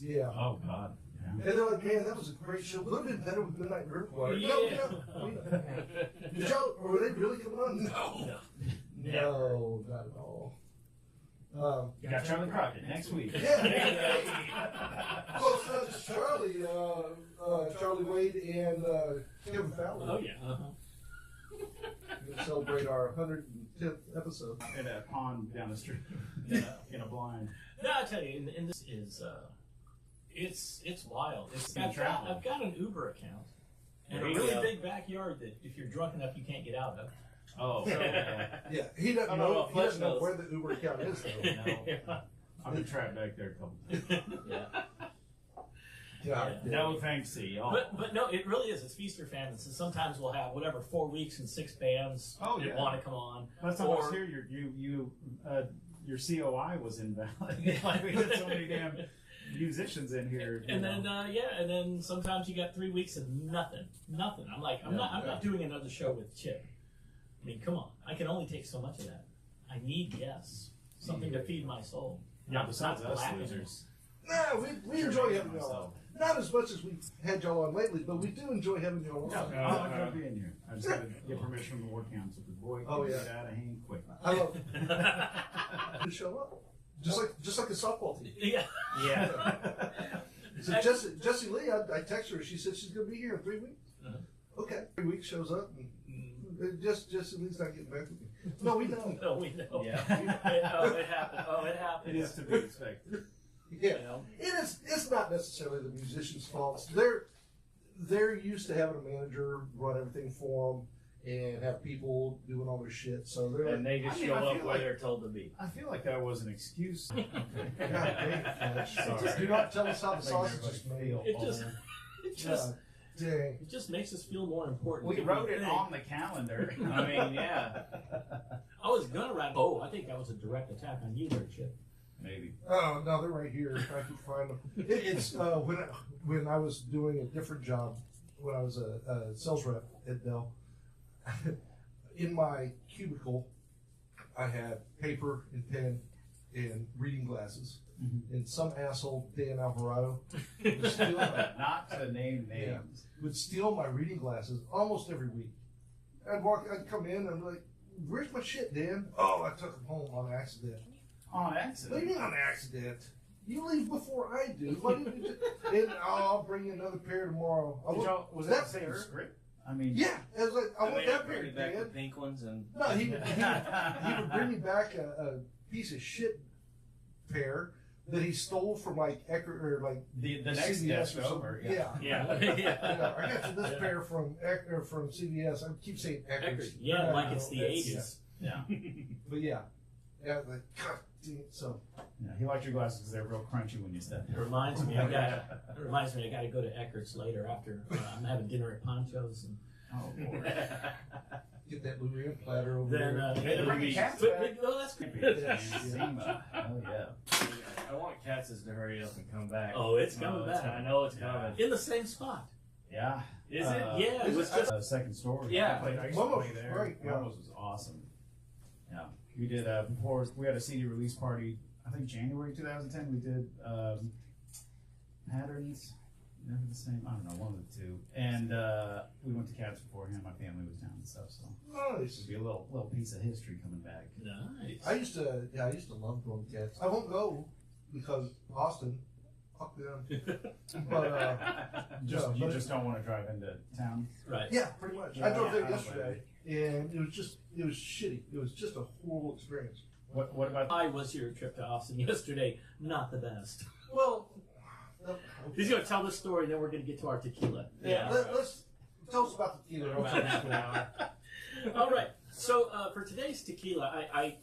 Yeah. Oh, God. Yeah. And they're like, man, that was a great show. Would have been better with Midnight Repertoire. Yeah. Did y'all, were they really coming on? No, not at all. You got Charlie Crockett next week. Yeah. Well, it's not just Charlie, Charlie Wade and Kevin Fowler. Oh, yeah. We're gonna celebrate our 110th episode. In a pond down the street. In a blind. No, I tell you, and this is, it's wild. I've got an Uber account and a really big backyard that if you're drunk enough, you can't get out of. Oh, Yeah, he doesn't know. He doesn't know where the Uber account is, though. No. I've been trapped back there a couple times. Yeah. No thanks to y'all. But no, it really is. It's feast or famine. So sometimes we'll have 4 weeks and 6 bands that want to come on. Last time I was here, your COI was invalid. Like we had so many damn musicians in here. And then sometimes you got 3 weeks of nothing. I'm like, I'm not doing another show with Chip. I mean, come on. I can only take so much of that. I need something to feed my soul. Yeah, besides us losers. No, we enjoy having y'all on. Not as much as we've had y'all on lately, but we do enjoy having y'all on. I love being here. I just had to get permission from the ward council. Boy, get out of hand quick. I love it. To show up. Just like a softball team. Yeah. So Jessie Lee, I texted her. She said she's going to be here in 3 weeks. Okay. 3 weeks shows up. And Jessie Lee's not getting back with me. No, we know. No, we know. Yeah. It happened. It happened. It is to be expected. Yeah. It's not necessarily the musicians' faults. They're used to having a manager run everything for them and have people doing all their shit. So they just show up where they're told to be. I feel like that was an excuse. God dang. Do not tell us how the sausage is made. It just makes us feel more important. We wrote it on the calendar. I mean, yeah. I was gonna write. Oh, I think that was a direct attack on you there, Chip. Maybe. Oh no, they're right here. I can find them. It's when I was doing a different job, when I was a sales rep at Dell. In my cubicle, I had paper and pen and reading glasses. Mm-hmm. And some asshole, Dan Alvarado, would steal not to name names, would steal my reading glasses almost every week. I'd come in and I'm like, "Where's my shit, Dan?" "Oh, I took them home on accident." On accident? What do you mean on accident? You leave before I do. Why didn't you and I'll bring you another pair tomorrow. Was that the same script? I mean, yeah, it was like, I want that pair, bring back Dan. the pink ones and No, he would bring me back a piece of shit pair that he stole from like Eckerd or like the next CVS desk or over. Yeah. Yeah. I got you this pair from from CVS. I keep saying Eckerd. Yeah, like it's the 80s. Yeah. But yeah, like God damn it. So. Yeah, he liked your glasses because they're real crunchy when you step. It reminds me. I got to go to Eckert's later after I'm having dinner at Poncho's. And, oh boy. Get that blue platter over then, there. Bring the cats back. No, that's creepy. Oh yeah. I want Katz's to hurry up and come back. Oh, it's coming back. I know it's coming. In the same spot. Yeah. Is it? Yeah. It was just second story. Yeah. I used to play there. Right. Yeah. Momos was awesome. Yeah. We did before we had a CD release party. I think January 2010. We did Patterns. Never the same. I don't know, one of the two. And we went to Cats beforehand. My family was down and stuff, so Nice. it'd be a little piece of history coming back. nice. I used to love going to Cats. I won't go because Austin, fuck them. But You just don't want to drive into town. Right. yeah, pretty much. Yeah, I drove there I don't yesterday, and it was shitty. It was just a horrible experience. What about? I was your trip to Austin yesterday. Not the best. Well, He's going to tell this story, then we're going to get to our tequila. let's tell us about the tequila. All right. So for today's tequila, I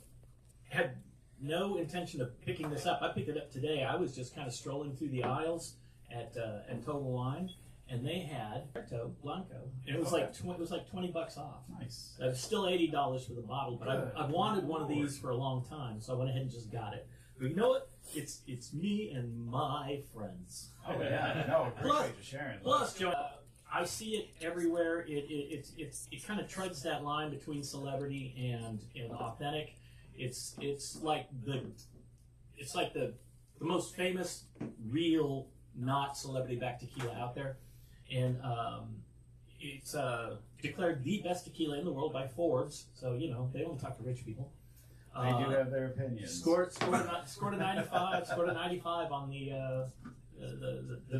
had no intention of picking this up. I picked it up today. I was just kind of strolling through the aisles at Total Wine, and they had Puerto Blanco. And it was like $20 off. Nice. It was still $80 for the bottle, but I've wanted one of these for a long time, so I went ahead and just got it. But you know what? It's me and my friends. Oh yeah. No, appreciate you sharing. Plus, Joe, I see it everywhere. It kind of treads that line between celebrity and authentic. It's like the the most famous, real, not celebrity backed tequila out there, and it's declared the best tequila in the world by Forbes. So you know they only talk to rich people. They do have their opinions. Scored a 95. Scored a 95 on the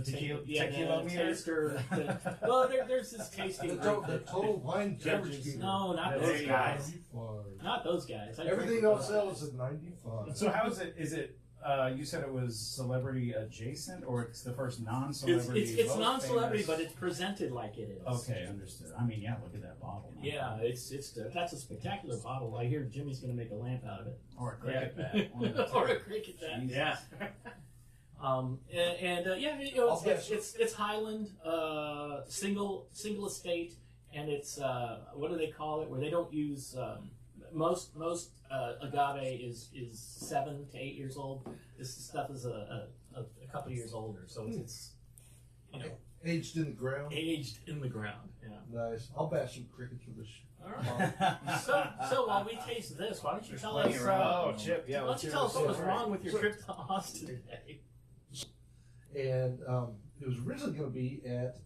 tequila the taster. Well, there's this tasting group. The total wine beverage Judges. meter. No, not There those you guys. go. Not those guys. I Everything drink else those sells guys. at 95. So how is it? Is it? You said it was celebrity adjacent, or it's the first non-celebrity? It's most non-celebrity, famous? but it's presented like it is. Okay, understood. I mean, yeah, look at that bottle. Yeah, that's a spectacular bottle. I hear Jimmy's going to make a lamp out of it, Or a cricket bat. One of the two. or a cricket bat. Jesus. Yeah. Yeah, you know, it's Highland, single estate, and it's what do they call it? Where they don't use most agave is 7 to 8 years old. This stuff is a couple of years older, so it's you know Aged in the ground. aged in the ground. Yeah. Nice. I'll bash some crickets with this. All right. So while we taste this, why don't you tell us? plenty around. Oh, Chip. Yeah. Why don't you tell us what was wrong with your trip to Austin today? And it was originally going to be at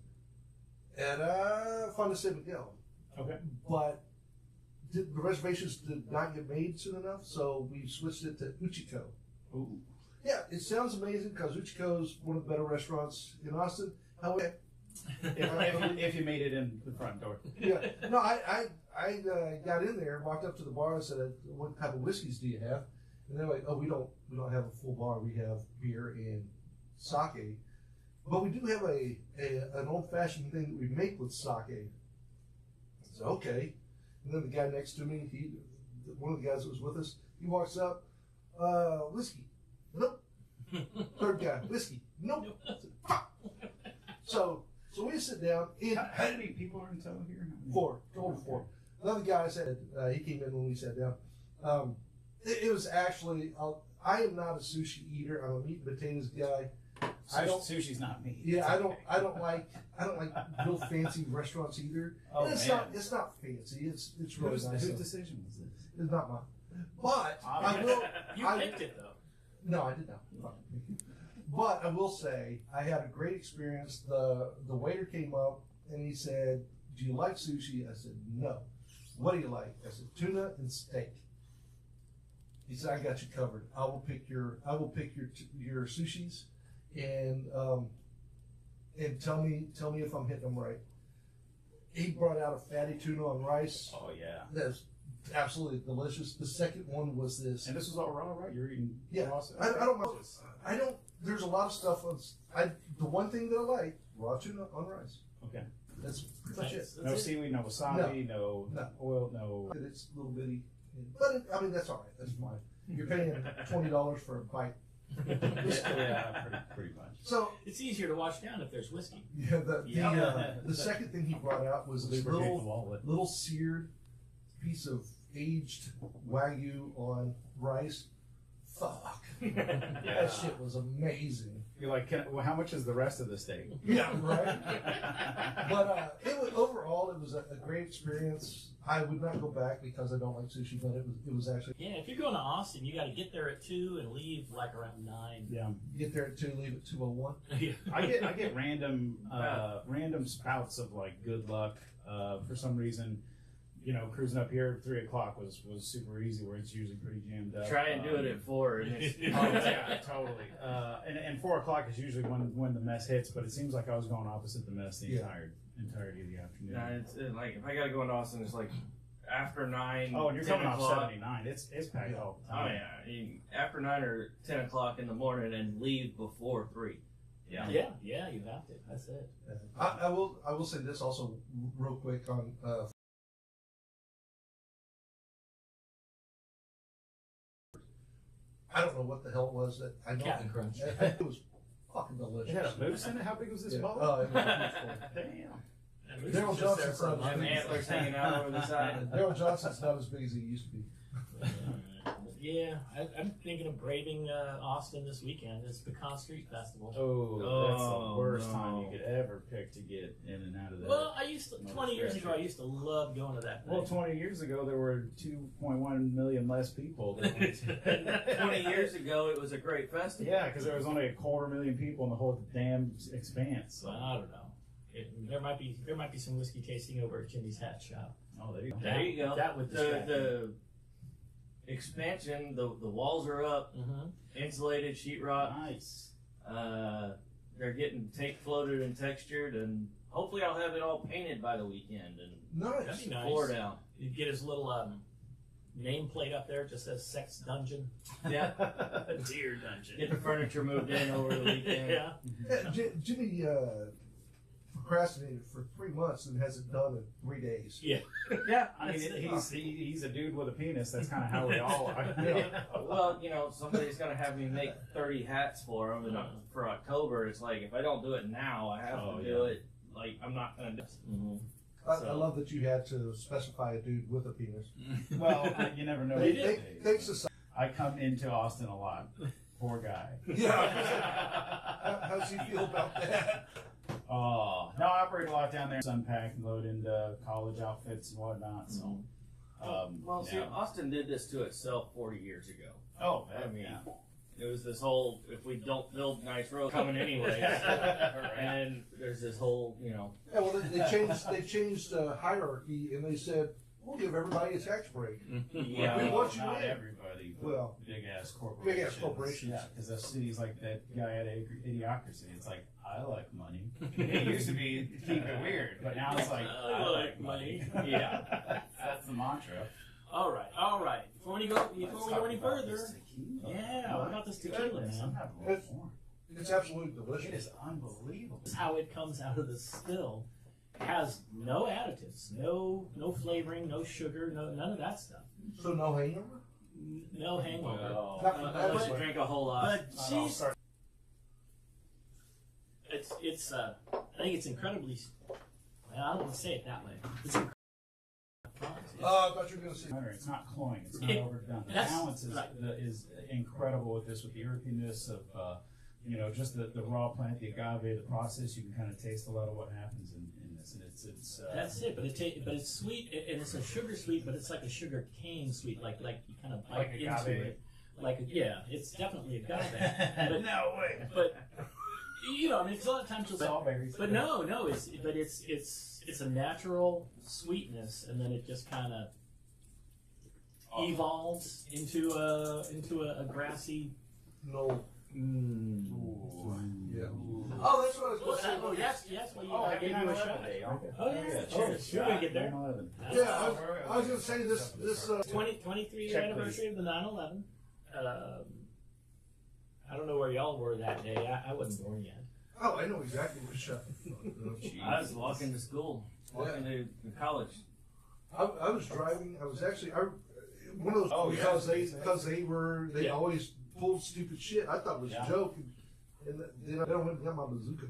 Fonda San Miguel, Okay. but the reservations did not get made soon enough, so we switched it to Uchiko. Ooh. Yeah, it sounds amazing because Uchiko is one of the better restaurants in Austin. However, If you made it in the front door. yeah, no, I got in there, walked up to the bar, and said, "What type of whiskeys do you have?" And they're like, "Oh, we don't have a full bar. We have beer and sake, but we do have an old fashioned thing that we make with sake." I said, "Okay." And then the guy next to me, one of the guys that was with us, he walks up, "Whiskey, nope." Third guy, "Whiskey, nope." I said, "Fuck." So we sit down. How many people are in total here? Total four. Another guy said, he came in when we sat down. It was actually, I am not a sushi eater. I'm a meat and potatoes guy. Sushi's not meat. Yeah, I don't like real fancy restaurants either. Oh, And it's man. not fancy. It's really nice. Whose stuff. decision was this? It's not mine. But I will. You picked it though. No, I did not. But I will say I had a great experience. The waiter came up and he said, "Do you like sushi?" I said, "No." "What do you like?" I said, "Tuna and steak." He said, "I got you covered. I will pick your sushis and tell me if I'm hitting them right." He brought out a fatty tuna on rice. Oh yeah. That's absolutely delicious. The second one was this. And this was all raw, right? You're eating Yeah, raw. I don't mind. I don't. There's a lot of stuff on. The one thing that I like, raw tuna on rice. Okay. That's pretty much it. No seaweed, no wasabi, no oil, no. It's a little bitty, but I mean that's all right. That's fine. You're paying $20 for a bite. Yeah, pretty much. So It's easier to wash down if there's whiskey. yeah, Yeah. the second thing he brought out was this Lubricate the little wallet. seared piece of aged wagyu on rice. Fuck, that shit was amazing. You're like, how much is the rest of the steak? Yeah, right. But overall, it was a great experience. I would not go back because I don't like sushi, but it was actually Yeah, if you're going to Austin, you got to get there at 2 and leave like around 9. Yeah. get there at 2, leave at 2:01. I get random spouts of like good luck for some reason. You know, cruising up here at 3 o'clock was super easy, where it's usually pretty jammed up. Try and do it at 4. And it's, Oh yeah, totally. And 4 o'clock is usually when the mess hits, but it seems like I was going opposite the mess the entirety of the afternoon. nah, it's like if I gotta go into Austin, it's like after 9. Oh, and you're 10 coming off o'clock. 79. It's packed all the Oh time. yeah, after 9 or 10 o'clock in the morning and leave before 3. Yeah. Yeah, you have to. That's it. I will say this also real quick on. I don't know what the hell it was that I know. Captain Crunch. It was fucking delicious. It had a moose in it? How big was this Yeah. bottle? Oh, it was a huge Damn. And we Daryl was just there Johnson's for a son. month. And antlers hanging out over the side. Daryl Johnson's not as big as he used to be. Yeah, I'm thinking of braving Austin this weekend. It's Pecan Street Festival. Oh, that's the worst no. time you could ever pick to get in and out of that. Well, 20 years ago, I used to love going to that thing. Well, 20 years ago, there were 2.1 million less people. Than 20 years ago, it was a great festival. Yeah, because there was only 250,000 people in the whole damn expanse. So. I don't know. There might be some whiskey tasting over at Jimmy's Hat Shop. Oh, there you go. There you go. That would distract me. The expansion, the walls are up, insulated sheetrock. Nice. They're getting tape floated and textured, and hopefully I'll have it all painted by the weekend and That'd be nice. floor down. You'd get his little nameplate up there, just says Sex Dungeon. Yeah. Deer Dungeon. Get the furniture moved in over the weekend. Yeah. Jimmy procrastinated for 3 months and has it done in 3 days. Yeah. Yeah. I mean, he's a dude with a penis. That's kind of how we all are. Well, somebody's going to have me make 30 hats for them for October. It's like, if I don't do it now, I have to do it. Like, I'm not going to do it. I love that you had to specify a dude with a penis. Well, you never know. Thanks to I come into Austin a lot. Poor guy. Yeah. How does he feel about that? Oh, no, I operate a lot down there. Unpack and load into college outfits and whatnot. So, See, Austin did this to itself 40 years ago. Oh, I mean, it was this whole, if we don't build nice roads, coming anyways. And there's this whole, Yeah, well, they changed hierarchy, and they said, we'll give everybody a tax break. Yeah. We want you not in. everybody, but Well, big ass corporations. big ass corporations. Yeah, because the cities like that guy at Idiocracy. It's like, I like money. It used to be keep it weird, but now it's like I like money. Yeah, that's the mantra. All right. Before we go any further, what about this tequila, man? It's absolutely delicious. It is unbelievable. This is how it comes out of the still. It has no additives, no flavoring, no sugar, none of that stuff. So no hangover? No hangover. unless you drink a whole lot. But it's I think it's incredibly. Well, I don't want to say it that way. It's incredibly. I thought you were going to say. It's not cloying. It's not overdone. The balance is incredible with this, with the earthiness of just the raw plant, the agave, the process. You can kind of taste a lot of what happens in this, and it's. That's it, but it's sweet, and it's a sugar sweet, but it's like a sugar cane sweet, like you kind of bite into it. It's definitely agave. But, no way. But I mean, it's a lot of times you'll Strawberries. But no, it's a natural sweetness, and then it just kind of evolves into a grassy. No. Mm. Yeah. Oh, that's what I was going to say. Yes. Well, I gave you a shot. Oh yeah, cheers. We're gonna get there. Yeah, I was going to say this 23 year anniversary of the 9/11. I don't know where y'all were that day. I wasn't born yet. Oh, I know exactly what shot. I was walking to school, to college. I was driving. I was actually one of those because they always pulled stupid shit. I thought it was a joke, and then I went and got my bazooka.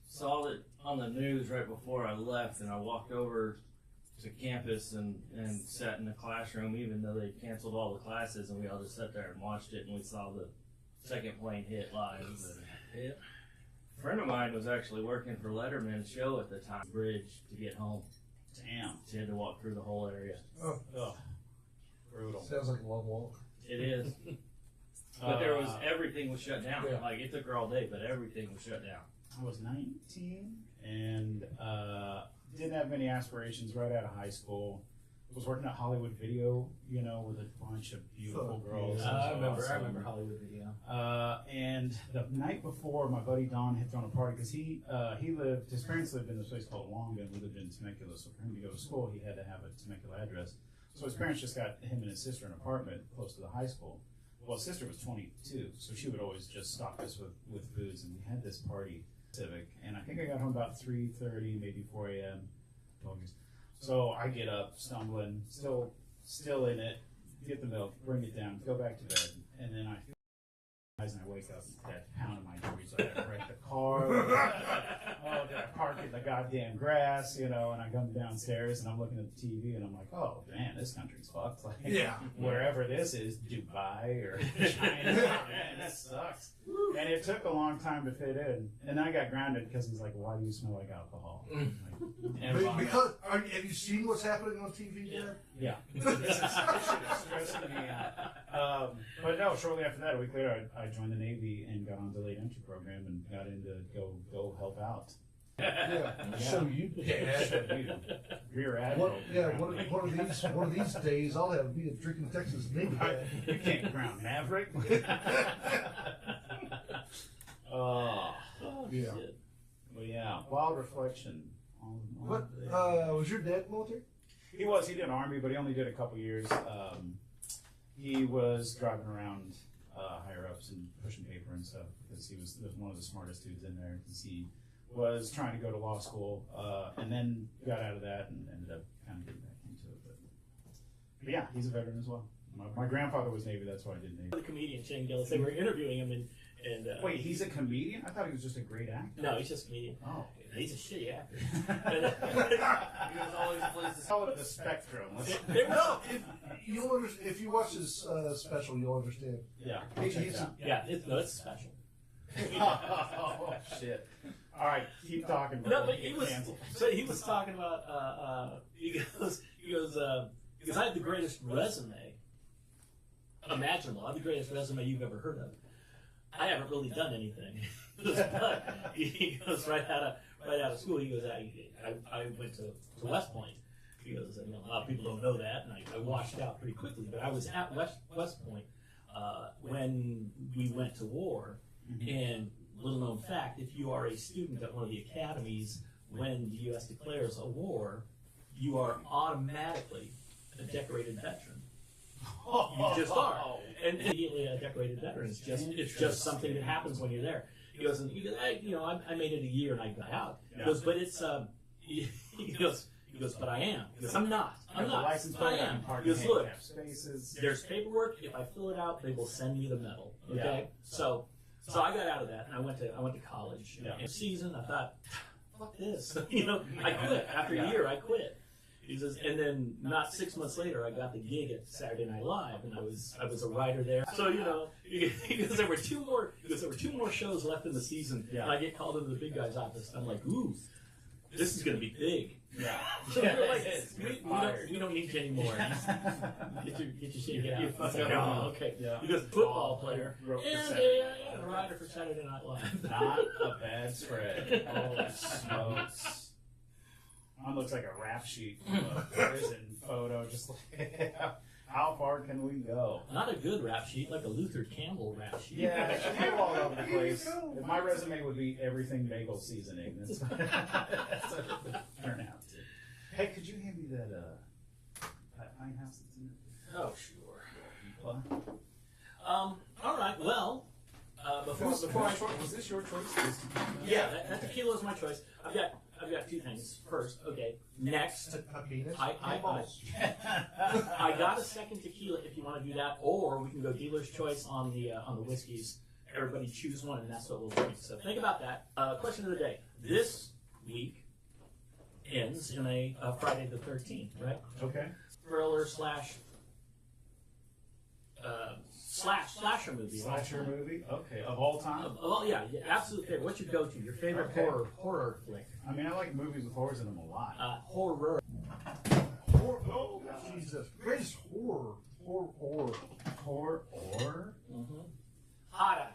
Saw it on the news right before I left, and I walked over to campus and sat in the classroom, even though they canceled all the classes, and we all just sat there and watched it, and we saw the second plane hit live. A friend of mine was actually working for Letterman's show at the time, bridge to get home. Damn. She had to walk through the whole area. Oh, brutal. Sounds like a long walk. It is. But everything was shut down. Yeah. Like, it took her all day, but everything was shut down. I was 19 and didn't have many aspirations right out of high school. Was working at Hollywood Video, with a bunch of beautiful girls. I remember Hollywood Video. And the night before, my buddy Don had thrown a party because his parents lived in this place called Longdon. We lived in Temecula, so for him to go to school, he had to have a Temecula address. So his parents just got him and his sister an apartment close to the high school. Well, his sister was 22, so she would always just stock us with booze, and we had this party, Civic, and I think I got home about 3:30, maybe 4 a.m. So I get up, stumbling, still in it, get the milk, bring it down, go back to bed, and then I feel my eyes and I wake up, that pound in my joints, so I had to wreck the car. Oh like I park in the goddamn grass, and I come downstairs and I'm looking at the TV and I'm like, oh man, this country's fucked. Like, wherever this is, Dubai or China, man, that sucks. And it took a long time to fit in. And I got grounded because he's like, why do you smell like alcohol? Because have you seen what's happening on TV, Dad? Yeah. This is stressing me out. But no, shortly after that, a week later, I joined the Navy and got on the delayed entry program and got into go help out. So you, Dad. Rear Admiral. One of these days, I'll have me a drinking Texas Navy. You can't ground Maverick. Oh, yeah. Shit. Well, yeah. Wild reflection. What was your dad military? He was. He did Army, but he only did a couple years. He was driving around higher ups and pushing paper and stuff because he was one of the smartest dudes in there. Because he was trying to go to law school and then got out of that and ended up kind of getting back into it. But yeah, he's a veteran as well. My grandfather was Navy. That's why I did Navy. The comedian Shane Gillis, they were interviewing him and wait, he's a comedian? I thought he was just a great actor. no, he's just a comedian. Oh. He's a shitty actor. He was always plays the Call it the spectrum. If you watch his special, you'll understand. Yeah. It's special. Oh shit! All right, keep talking. No, but he was talking about he goes because I have the greatest resume imaginable. I have the greatest resume you've ever heard of. I haven't really done anything. But he goes right out of school. He goes, I went to West Point. He goes, a lot of people don't know that, and I washed out pretty quickly. But I was at West Point when we went to war. And little known fact, if you are a student at one of the academies when the U.S. declares a war, you are automatically a decorated veteran. You just are, and immediately a decorated veteran. It's just something that happens when you're there. He goes, I made it a year and I got out. He goes, but it's he goes, but I am. He goes, I'm not. License I am. He goes, look, spaces. there's paperwork. If I fill it out, they will send me the medal. Okay, so I got out of that and I went to college. Yeah. In season, I thought, fuck this. I quit after a year. I quit. He says, and then not 6 months later, I got the gig at Saturday Night Live, and I was a writer there. So because there were two more shows left in the season, and I get called into the big guy's office. I'm like, ooh, this is going to be big. Yeah. So we're like, we don't need you anymore. Get your shit out. No, okay. Yeah. Because football player and a writer for Saturday Night Live. Not a bad spread. Holy smokes. Mine looks like a rap sheet from a prison photo. Just like, how far can we go? Not a good rap sheet, like a Luther Campbell rap sheet. Yeah, it should go all over the place. My resume would be everything bagel seasoning. That's what it would turn out to. Hey, could you hand me that pine house that's in there? Oh, sure. All right. Well, before I was this your choice? yeah, that tequila is my choice. I've got two things. First, okay. Next, I got a second tequila if you want to do that, or we can go dealer's choice on the whiskeys. Everybody choose one, and that's what we'll drink. So think about that. Question of the day: this week ends in a Friday the 13th, right? Okay. Thriller slash slasher movie. Slasher movie? Okay. Of all time? Yeah, absolute favorite. What's your go-to? Your favorite horror flick? I mean, I like movies with horrors in them a lot. Horror. Oh, Jesus. Greatest horror. Horror? Mm-hmm. Hotta.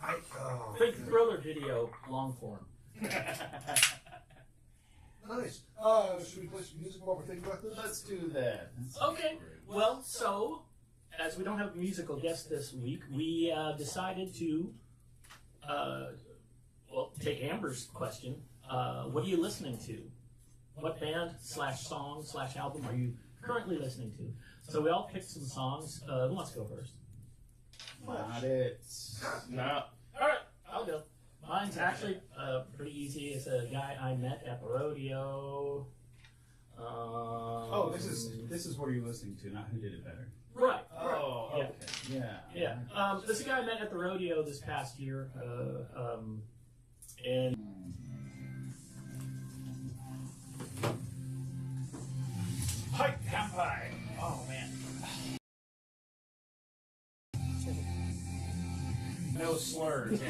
Oh, Big thriller video, long form. Nice. Should we play some music while we're thinking about this? Let's do that. Okay. Well, so as we don't have a musical guest this week, we decided to take Amber's question. What are you listening to? What band / song / album are you currently listening to? So we all picked some songs. Who wants to go first? Not it. No. All right, I'll go. Mine's actually pretty easy. It's a guy I met at the rodeo. This is what you're listening to, not who did it better. Right. Oh, Yeah. okay. Yeah. Yeah. This is a guy I met at the rodeo this past year. And Pipe cowboy. Oh man. No slurs. Do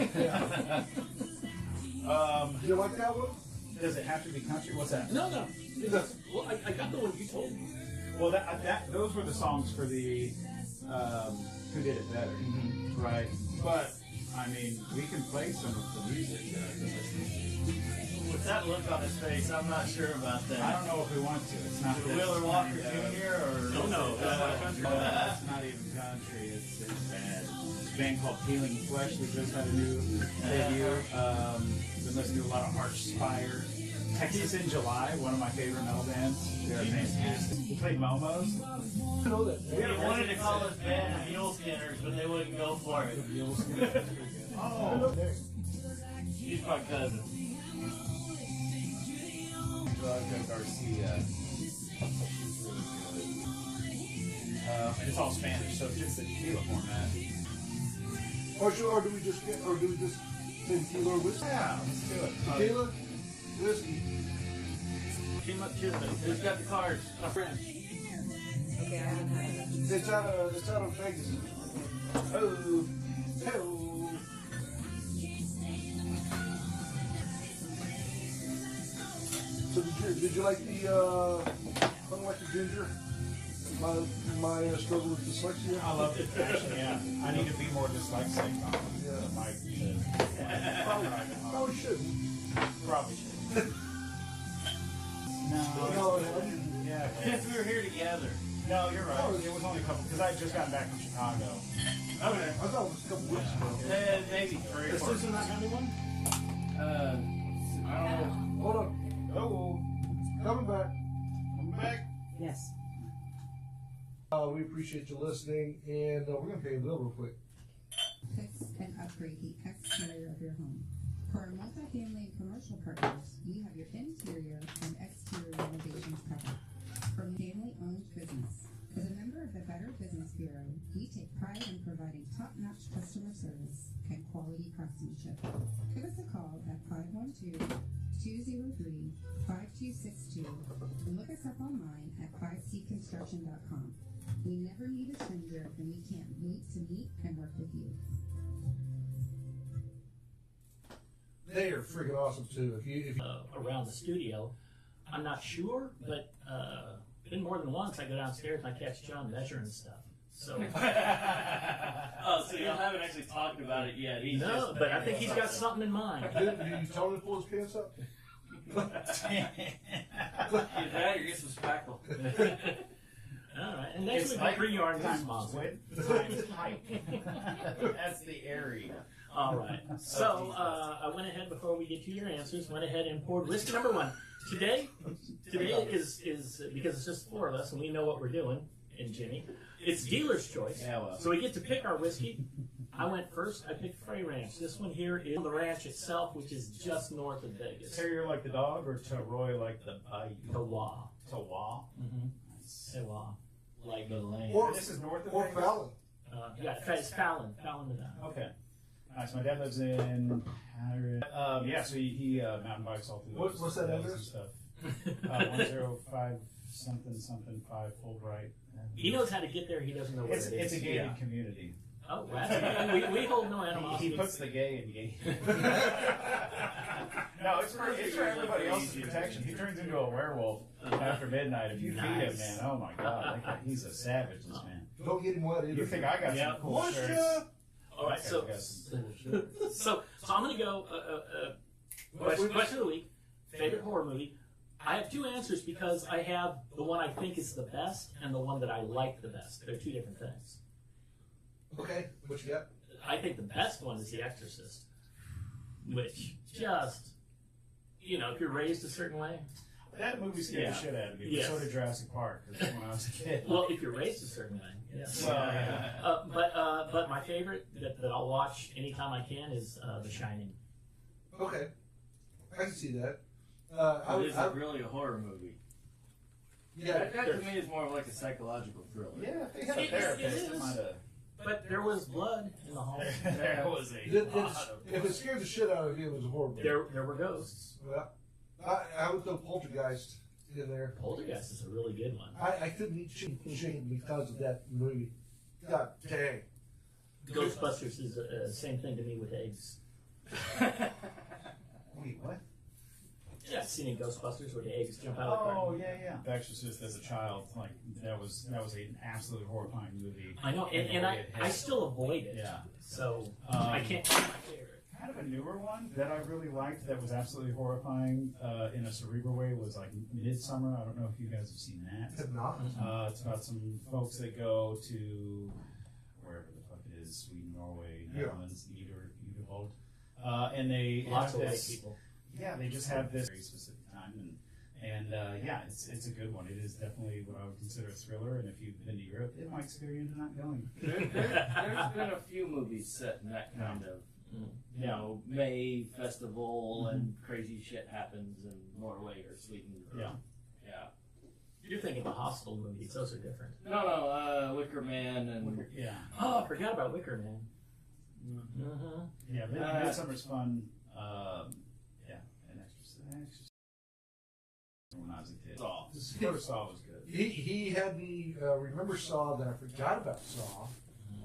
you like that one? Does it have to be country? What's that? no. Well, I got the one you told me. Well, those were the songs for the Who Did It Better, right? But I mean, we can play some of the music. With that look on his face, I'm not sure about that. I don't know if we want to. It's not Wheeler Walker Jr. or No, that's not country. It's not even country. It's bad. It's a band called Peeling Flesh that just had a new debut. Been listening to a lot of Archspire. Texas in July, one of my favorite metal bands. They're fantastic. We played Momos. I know that. we wanted to call this band the Mule Skinners, but they wouldn't go for it. Oh, He's my cousin. Garcia. She's really good. And it's all Spanish, so it's just the tequila format. Or do we just say tequila or whiskey? Yeah, let's do it. Tequila, whiskey. Who's got the cards? My friend. Okay, I haven't had it. It's out of Vegas. Oh, hello. So did you like the ginger? My struggle with dyslexia. I loved it, actually, yeah. I need to be more dyslexic. Yeah. Mike Probably shouldn't. Probably should. No, Yeah. Since we were here together. No, you're right. It was only a couple, because I had just gotten back from Chicago. Okay. I thought it was a couple weeks ago. Maybe 3 or Is 4. Susan not having one? I don't know. Hold on. Oh, Coming back. I'm back. Yes. We appreciate you listening, and we're going to pay a bill real quick. Fix and upgrade the exterior of your home. For our multifamily and commercial partners, we have your interior and exterior renovations covered. From family-owned business. As a member of the Better Business Bureau, we take pride in providing top-notch customer service and quality craftsmanship. Give us a call at 512-203-5262 and look us up online at 5cconstruction.com. We never need a stranger, and we can't wait to meet and work with you. They are freaking awesome too. If you Around the studio. I'm not sure, but been more than once I go downstairs and I catch John measuring stuff. So Oh, so y'all haven't actually talked about it yet. He's no, just but I think he's got something in mind. did you tell him to pull his pants up? Get that or get some spackle. All right, and next It's week like we'll bring you our new time sponsor. times height. That's the area. All right. So I went ahead before we get to your answers. Went ahead and poured whiskey number one. Today is because it's just 4 of us and we know what we're doing. And Jimmy, it's dealer's choice. Yeah, well. So we get to pick our whiskey. I went first. I picked Frey Ranch. This one here is the ranch itself, which is just north of Vegas. Terrier like the dog, or Roy like the bayou? Tawa. Tawa. Mm-hmm. Tawa. Like The lane. Or, This is north of or Vegas? Fallon. yeah, it's Fallon, Nevada. Okay. Nice. My dad lives in Harris. Yeah, so he mountain bikes all through those What's that hills address? and stuff. 105 something 5 Fulbright. He knows how to get there. He doesn't know where It's it is. a gated community. Oh, that's we hold no animosity. He puts the gay in gay. No, it's for everybody else's protection. He turns into a werewolf after midnight. If you feed him, man, oh my god, that guy, he's a savage, this man. Don't get him wet either. You think I got Yeah. some cool shirts? All right, Okay, so I'm going to go question of the week, favorite horror movie. I have 2 answers because I have the one I think is the best and the one that I like the best. They're 2 different things. Okay, what you got? I think the best one is The Exorcist, which just, if you're raised a certain way. That movie scared the shit out of me. Yes. So did Jurassic Park, 'cause when I was a kid. Well, if you're raised a certain way, yes. Well, But my favorite that I'll watch anytime I can is The Shining. Okay, I can see that. It isn't really a horror movie. Yeah, That to me is more of like a psychological thriller. yeah, if they had a It therapist, is. it might have. But there was blood in the home. There was a If it scared the shit out of you, it was horrible. There were ghosts. Yeah. I would throw Poltergeist in there. Poltergeist is a really good one. I couldn't eat Shane because of that movie. God dang. Ghostbusters is the same thing to me with eggs. Wait, what? Yeah, seen Ghostbusters where the eggs jump out of the Oh carton. yeah. The Exorcist as a child, like that was an absolutely horrifying movie. I know, and I still avoid it. Yeah. So I can't find my favorite. Kind of a newer one that I really liked that was absolutely horrifying in a cerebral way was like Midsummer. I don't know if you guys have seen that. Have not. It's about some folks that go to wherever the fuck it is, Sweden, Norway, Netherlands, Nederhold, and they Lots have of white this. people. Yeah, they just have this very specific time, and yeah, it's a good one. It is definitely what I would consider a thriller, and if you've been to Europe, it might scare you into not going. There's been a few movies set in that kind of, you know, May festival and crazy shit happens in Norway or Sweden. Or, Yeah. You're thinking of hospital movies; those are different. No, Wicker Man and Yeah. Oh, I forgot about Wicker Man. Mm-hmm. Yeah, Midsummer's fun. Yeah, and Exorcist. When I was a kid, First Saw was good. He had me remember Saw, then I forgot about Saw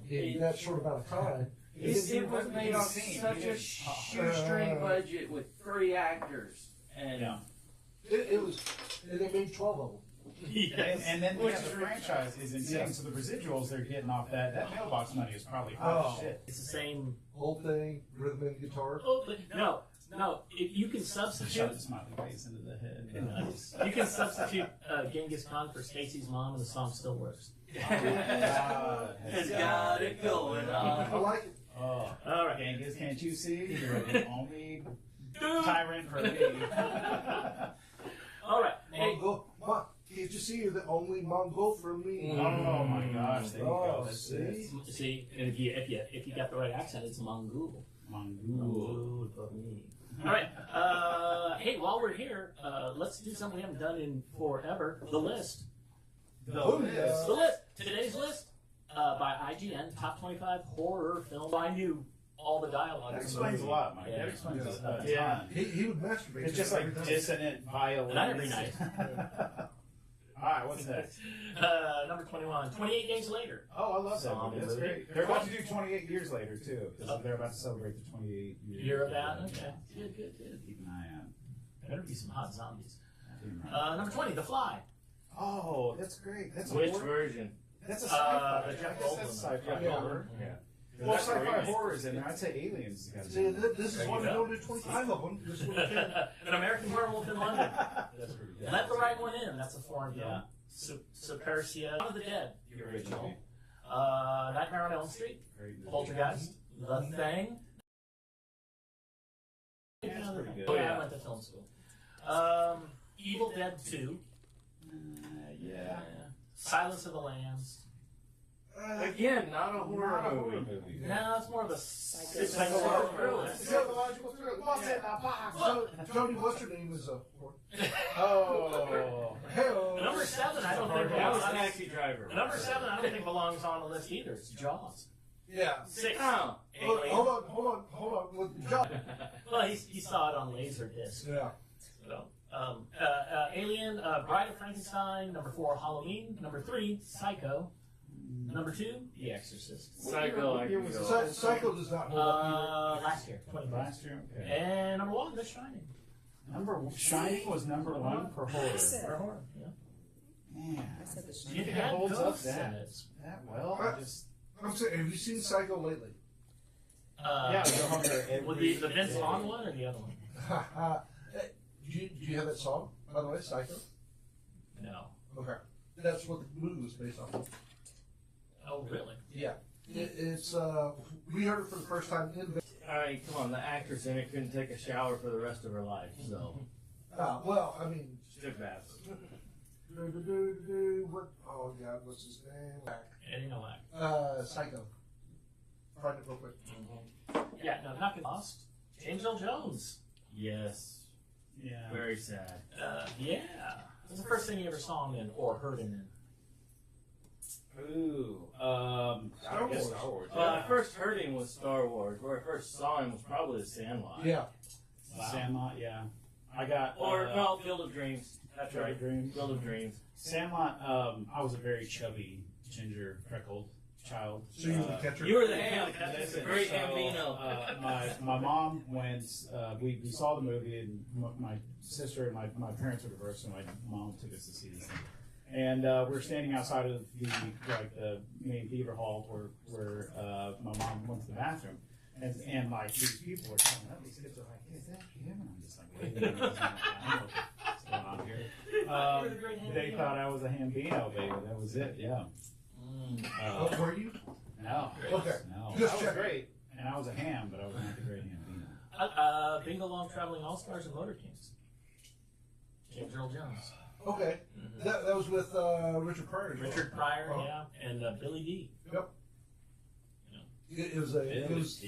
in that short amount of time. it was made on such a shoestring budget with 3 actors, and It was, and they made 12 of them. Yes. And then the franchise is insane. So the residuals they're getting off that mailbox money is probably hot as shit. It's the same. Whole thing, rhythm and guitar. Oh, but no. If you can substitute, Shot the smiley face into the head. you can substitute Genghis Khan for Stacy's mom, and the song still works. has got it going on. I like it. Oh, All right. Genghis, can't you see? You're the only tyrant for me. All right. Hey, Can't you see you're the only Mongol for me? Oh my gosh, there you go. That's it. see, and if you got the right accent, it's Mongol. Mongol. For me. All right. Hey, while we're here, let's do something we haven't done in forever. The list. The The list. Today's list by IGN, top 25 horror films. I knew all the dialogue. That explains a lot, Mike. Yeah. That explains a ton. Yeah. He would masturbate. It's just like dissonant violins. Not every night. Alright, what's next? Number 21, 28 Days Later. Oh, I love that Zombie movie. That's movie. great. They're about to do 28 years later, too. Because they're about to celebrate the 28 years. Year of that? Okay. Good. Keep an eye on. Better be some hot zombies. Number 20, The Fly. Oh, that's great. That's Which a horror. version? That's a sci-fi. the I Jeff guess that's Goldblum. sci-fi Yeah. horror. Yeah. Well, That's sci-fi great. horror is in there. I'd say Aliens. Has got to See, be. this is why we don't do 25 of them. This is what we can. An American Werewolf in London. That's pretty good. Let the Right One In. That's a foreign film. Yeah. Supercia. Dawn of the Dead. The original. Great Nightmare on Elm Street. movie. Poltergeist. The Thing. That's pretty good. Oh, yeah, I went to film school. Evil Dead 2. Yeah. Silence of the Lambs. Again, not a horror movie. No, it's more of a Psychological thriller. Psychological thriller. What's in the box? Tony, what's your name? Is a Oh. hell. Number 7, I don't think That was belongs. Taxi Driver. Number 7, I don't think belongs on the list either. It's Jaws. Yeah. 6. Oh. Alien. Hold on. With John. Well, he saw it on Laserdisc. Yeah. So, Alien, Bride of Frankenstein. Number 4, Halloween. Number 3, Psycho. Number 2, The Exorcist. Psycho. I can go. Psycho does not hold up. Last year, 20 Last year? Okay. And number 1, The Shining. Shining was number 1 for horror. For horror, yeah. Man. I said the Do you Shining. think it holds up ghosts in that it. well? I just... I'm saying, have you seen Psycho lately? Yeah, the hunger. With the Vince Vaughn one or the other one? Do you have that song, by the way, Psycho? No. Okay. That's what the movie was based on. Oh, really? Yeah. It's, we heard it for the first time in Alright, come on. The actress in it couldn't take a shower for the rest of her life, so. well, I mean, She took baths. what? Oh, God, what's his name? Eddie Nowak. Psycho. Find it real quick. Yeah, no, not Lost. James Earl Jones. Yes. Yeah. Very sad. Yeah. It was the first thing you ever saw him in or heard him in. Ooh, Star I guess Wars. Star Wars. Well, I first heard him was Star Wars. Where I first saw him was probably The Sandlot. Yeah. Sandlot, yeah. I got Or no, Field of Dreams. That's Field of right. Dreams. Field of Dreams. Sandlot. I was a very chubby, ginger, freckled child. So you were the catcher? You were the ham. Listen, Great so, Hambino. my mom went. We saw the movie, and my sister and my parents were divorced, so my mom took us to see this thing. And we're standing outside of the main theater hall where my mom went to the bathroom, and like these people were coming up. These kids are like, "Hey, is that him?" And I'm just like, waving at them. I don't know what's going on here. They thought I was a Hambino baby. That was it. Yeah. What were you? No. Okay. No. Just I was check. great, and I was a ham, but I was not the great Hambino. Bingo Long Traveling All Stars and Motor Kings. James Earl Jones. Okay. That was with Richard Pryor. as well. Richard Pryor, Uh-huh. yeah, and Billy D. Yep. It was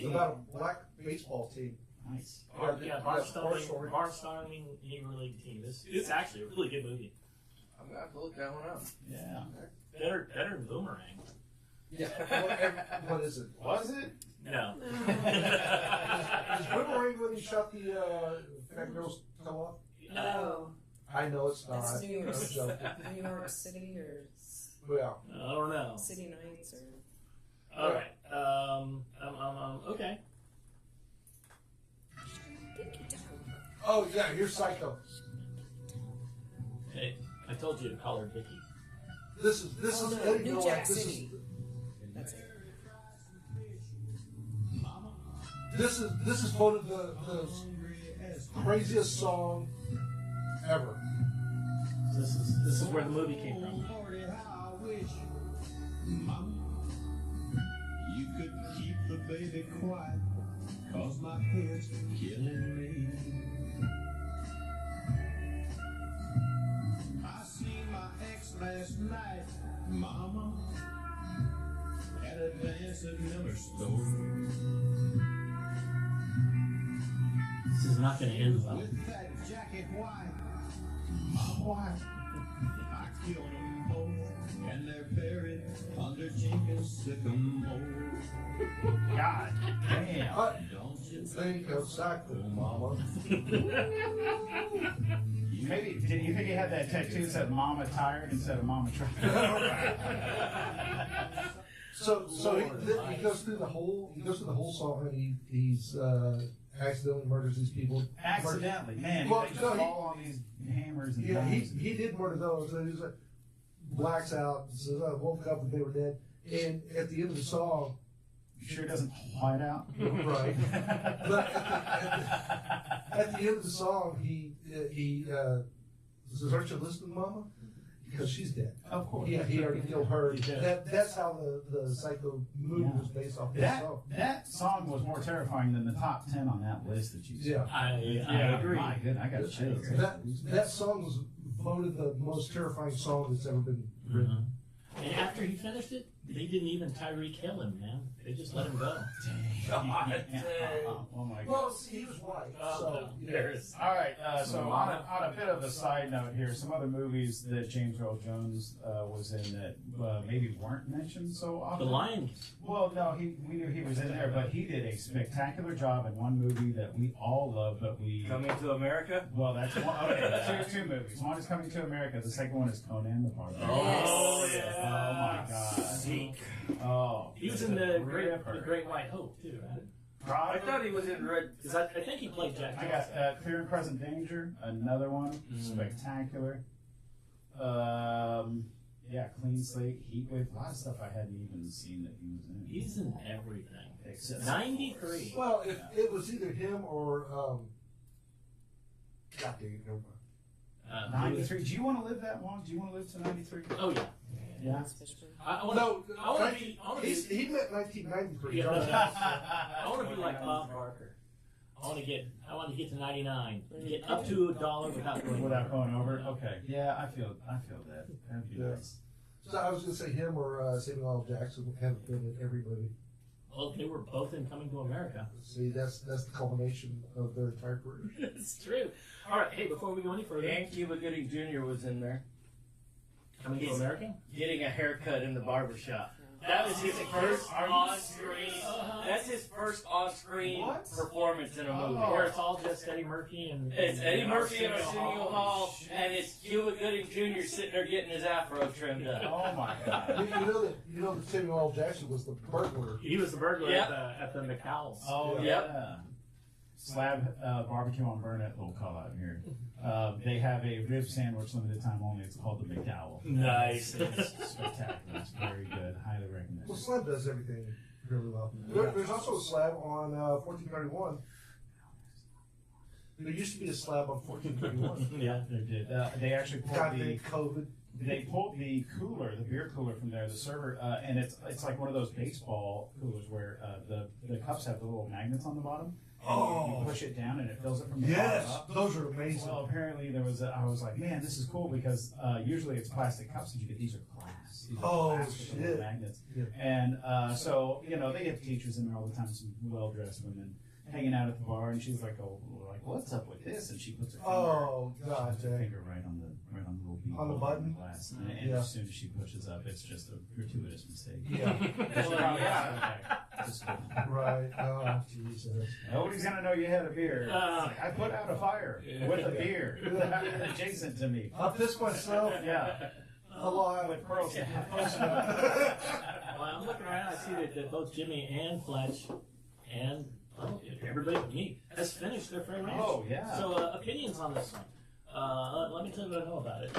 about a black baseball team. Nice. Barnstorming Negro League team. It's actually a really good movie. I'm gonna have to look that one up. Yeah. Better than Boomerang. Yeah. What is it? Was it? No. Is Boomerang when he shot the fat girl's toe off? No. I know it's not. That's New York, I'm joking. New York City or Yeah. I don't know. City Nights or. All right. Okay. Oh yeah, here's Psycho. Hey, I told you to call her Vicky. This is Oh, no, Eddie New Miller, Jack this City. is That's it. this is voted the craziest song ever. This is where the movie came from. You could keep the baby quiet, cause my head's killing me. I seen my ex last night, mama, at a dance at Miller's store. This is not going to end well. With that jacket white, my wife, I killed them both, and they're buried under Jenkins' sycamore. God damn. Don't you Think of Psycho, Mama. Maybe did you think he had that tattoo that said "Mama tired" instead of "Mama tried"? So he goes through the whole song and he's accidentally murders these people. Accidentally, man. Well, They just no, fall on these hammers and Yeah, knives. he did murder those. And he's like blacks out and says, "I woke up and they were dead." And at the end of the song, You sure doesn't white out? right? But at the end of the song, he says, "Aren't you listening, Mama?" Because she's dead. Of course. Yeah, he already killed her. He did. That's how the Psycho movie Yeah. was based off that That song. that song was more terrifying than the top 10 on that list that you said. Yeah. I agree. My goodness, I got chills. That song was voted the most terrifying song that's ever been written. And after he finished it, they didn't even Tyreek kill him, man. They just let him go. Oh my Well, god. see, he was white, Oh, so no. yeah. There's All right, so on a bit of a side note here, some other movies that James Earl Jones was in that maybe weren't mentioned so The often. Lion King. Well, no, we knew he was in there, but he did a spectacular job in one movie that we all love, but we... Coming to America? Well, that's one. Okay, two movies. One is Coming to America. The second one is Conan the Barbarian. Oh, Yes. yeah. Oh my God. Zeke. Oh, He was in the Great White Hope, too, right? I thought he was in Red. Because I think he played Jack I Johnson. got Clear and Present Danger. Another one. Spectacular. Yeah, Clean Slate, Heat Wave. A lot of stuff I hadn't even seen that he was in. He's in everything. Except 93. Well, if it was either him or God dang it, never mind. 93. Do you want to live that long? Do you want to live to 93? Oh, yeah. Yeah. I want No, to be. he met 1993. Yeah, I want to be like Bob Barker. I want to get to 99. Get up to $1 without going Without going over? Okay. Yeah, I feel that. That'd be Yeah. nice. So I was going to say him or Samuel L. Jackson have been in every movie. Well, they were both in Coming to America. See, that's the culmination of their entire career. It's true. All right. Hey, before we go any further, And Cuba Gooding Jr. was in there. Coming to He's- America? Getting a haircut in the barber shop. That was his first on-screen. That's his first on-screen performance in a movie. Where it's all just Eddie Murphy and It's Eddie Murphy in Arsenio Arsenio Hall, and it's Cuba Gooding Jr. sitting there getting his afro trimmed up. Oh my God. You know that Samuel L. Jackson was the burglar. He was the burglar Yep. at the McCowell's. Oh Yep. yeah. Slab barbecue on Burnett, little call out here. They have a rib sandwich limited time only. It's called the McDowell. Nice. It's spectacular. It's very good. Highly recommend. Well, Slab does everything really well. There's also a slab on 1431. There used to be a slab on 1431. Yeah. They did. They actually pulled God, the thank COVID. they pulled the cooler, the beer cooler from there, the server, and it's like one of those baseball coolers where the cups have the little magnets on the bottom. Oh. You push it down and it fills it from the Yes, bottom up. those are amazing. Well, apparently I was like, man, this is cool because usually it's plastic cups that you get. These are glass. These are Oh, glass with little shit. magnets. Yeah. And so, they have teachers in there all the time, some well-dressed women hanging out at the bar, and she's like, what's up with this? And she puts her finger, Oh, God, puts her dang. finger right on the little bead On the hole button? in glass. And Yeah. as soon as she pushes up, it's just a gratuitous mistake. Yeah, Just kidding. right. Oh, Jesus. Nobody's gonna know you had a beer. It's like, I put out a fire with a beer adjacent to me. I pissed myself Yeah, a lot. with pearls. Well, I'm looking around. I see that both Jimmy and Fletch and everybody but me has finished their frame range. Oh yeah. So opinions on this one. Let me tell you what I know about it.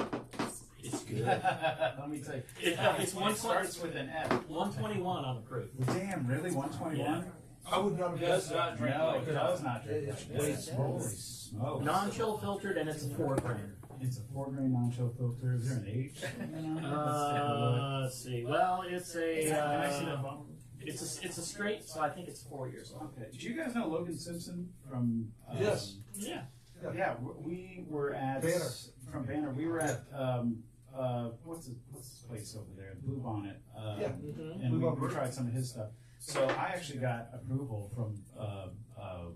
It's good. Let me tell you, It's it starts with an F. 121 on the proof. Damn, really? 121? I would not have Does guessed not that. drink No, like it that. does not drink. It's like way that. smaller. Holy smokes. Non-chill filtered, and it's a 4-grain. It's a 4-grain non-chill filter. Is there an age? Let's see. Well, it's Can I see a that bottle? it's a straight, so I think it's 4 years old. Okay. Do you guys know Logan Simpson from? Yes. Yeah. Yeah, we were at Banner. From Banner. We were at what's this place over there? Blue Bonnet. Yeah. Mm-hmm. And Blue we Bonnet. tried some of his stuff. So I actually got approval from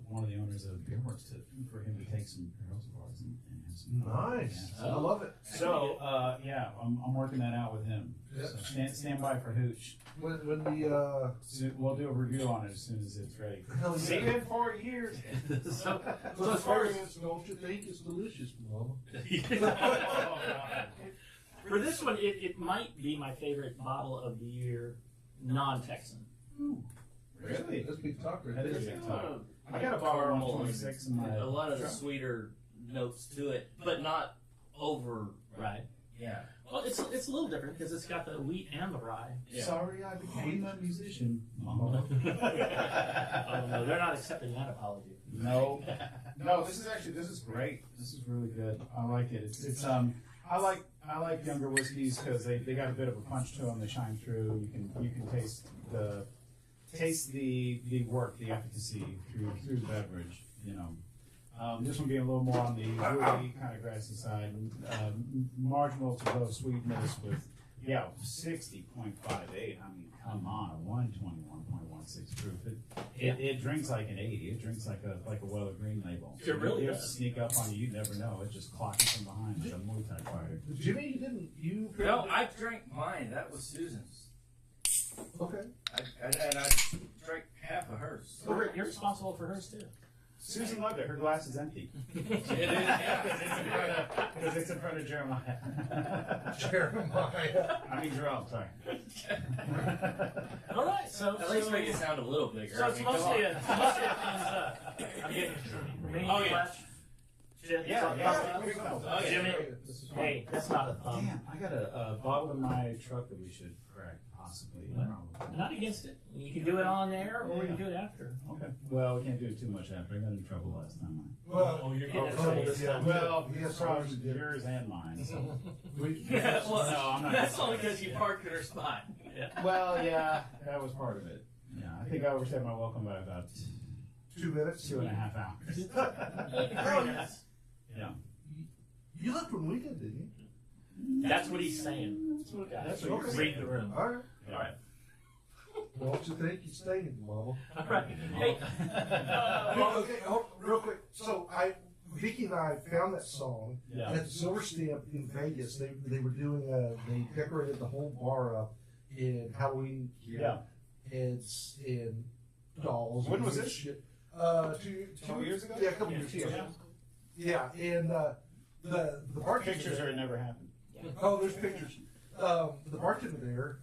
one of the owners of Beerworks for him to take some barrels of ours and have some. Nice. Yeah. I love it. So I'm working that out with him. Yeah. So stand by for Hooch. When the We'll do a review on it as soon as it's ready. hell yeah. See you in 4 years. So So as far as don't you think it's delicious, Mama? for this one, it might be my favorite bottle of the year, non-Texan. Really? That's big talk right That there. is big talk. I got a bottle of 126 in my. A lot of the truck. sweeter notes to it, but not over. Right. Yeah. Well, it's a little different because it's got the wheat and the rye. Yeah. Sorry, I became a musician. Oh no, they're not accepting that apology. No, this is great. This is really good. I like it. I like younger whiskeys because they got a bit of a punch to them. They shine through. You can taste the work, the efficacy through the beverage. This one being a little more on the woody kind of grassy side, marginal to low sweetness with 60.58. I mean, come on, a 121.16 proof. It drinks like an 80. It drinks like a Weller Green label. It really It'll does. sneak up on you. You never know. It just clocks you from behind like a Muay Thai fighter. Jimmy, you didn't. You No, I drank mine. That was Susan's. okay. I drank half of hers. You're responsible for hers too. Susan loved it. Her glass is empty. It is, yeah. Because it's in front of Jeremiah. Jeremiah. I mean Jerome, sorry. All right, so At least make it sound a little bigger. So it's come mostly on. a thumbs up. I'm getting me, Oh, yeah. Fletch, Jim, Yeah, thumbs yeah. up. Oh, yeah. Jimmy, This is fun. hey, that's not a thumb. Damn, I got a bottle in my truck that we should crack, possibly. I'm not against it. You can do it on air, or we can do it after. Okay. Well, we can't do it too much after. I got in trouble last time. Well, You're getting in oh, trouble this yeah. time. Well, Yes, probably ours did. yours and mine. So. Yeah, well, No, I'm not that's gonna- only because you parked at her spot. Well, yeah, that was part of it. Yeah, I think I overstayed my welcome by about 2 minutes. 2.5 hours. 3 minutes. Yeah. You left one weekend, didn't you? That's what he's saying. That's what you're Read the room. All right. All right. Don't you think you're staying, Mama? All right. Hey, Okay, real quick. So we Vicky and I found that song Yeah. at the Silver Stamp in Vegas. They were doing they decorated the whole bar up in Halloween gear. Yeah. Heads and dolls. When and was this? shit. Two years ago? Yeah, a couple years ago. Yeah, and the bartender Pictures there, or it never happened. oh, there's pictures. The bartender there,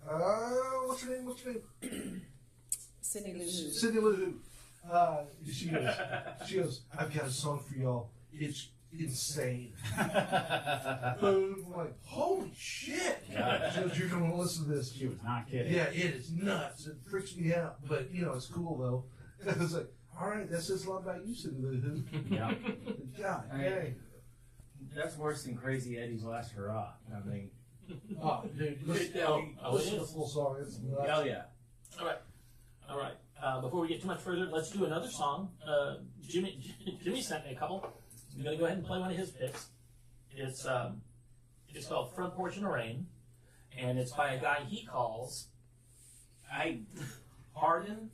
what's her name? Cindy Lou Who. Cindy Lou. She goes, I've got a song for y'all. It's insane. Boom. I'm like, holy shit. Yeah. She goes, you're going to listen to this. She was not kidding. Yeah, it is nuts. It freaks me out. But, it's cool, though. It's like, all right, that says a lot about you, Cindy Lou Who. Yeah. God, I mean, dang. That's worse than Crazy Eddie's last hurrah. I mean, Oh, dude, listen Oh, listen it to the is. full song. It's nuts. hell yeah. All right. Before we get too much further, let's do another song. Jimmy sent me a couple. I'm going to go ahead and play one of his picks. It's called Front Porch in the Rain, and it's by a guy he calls Hardin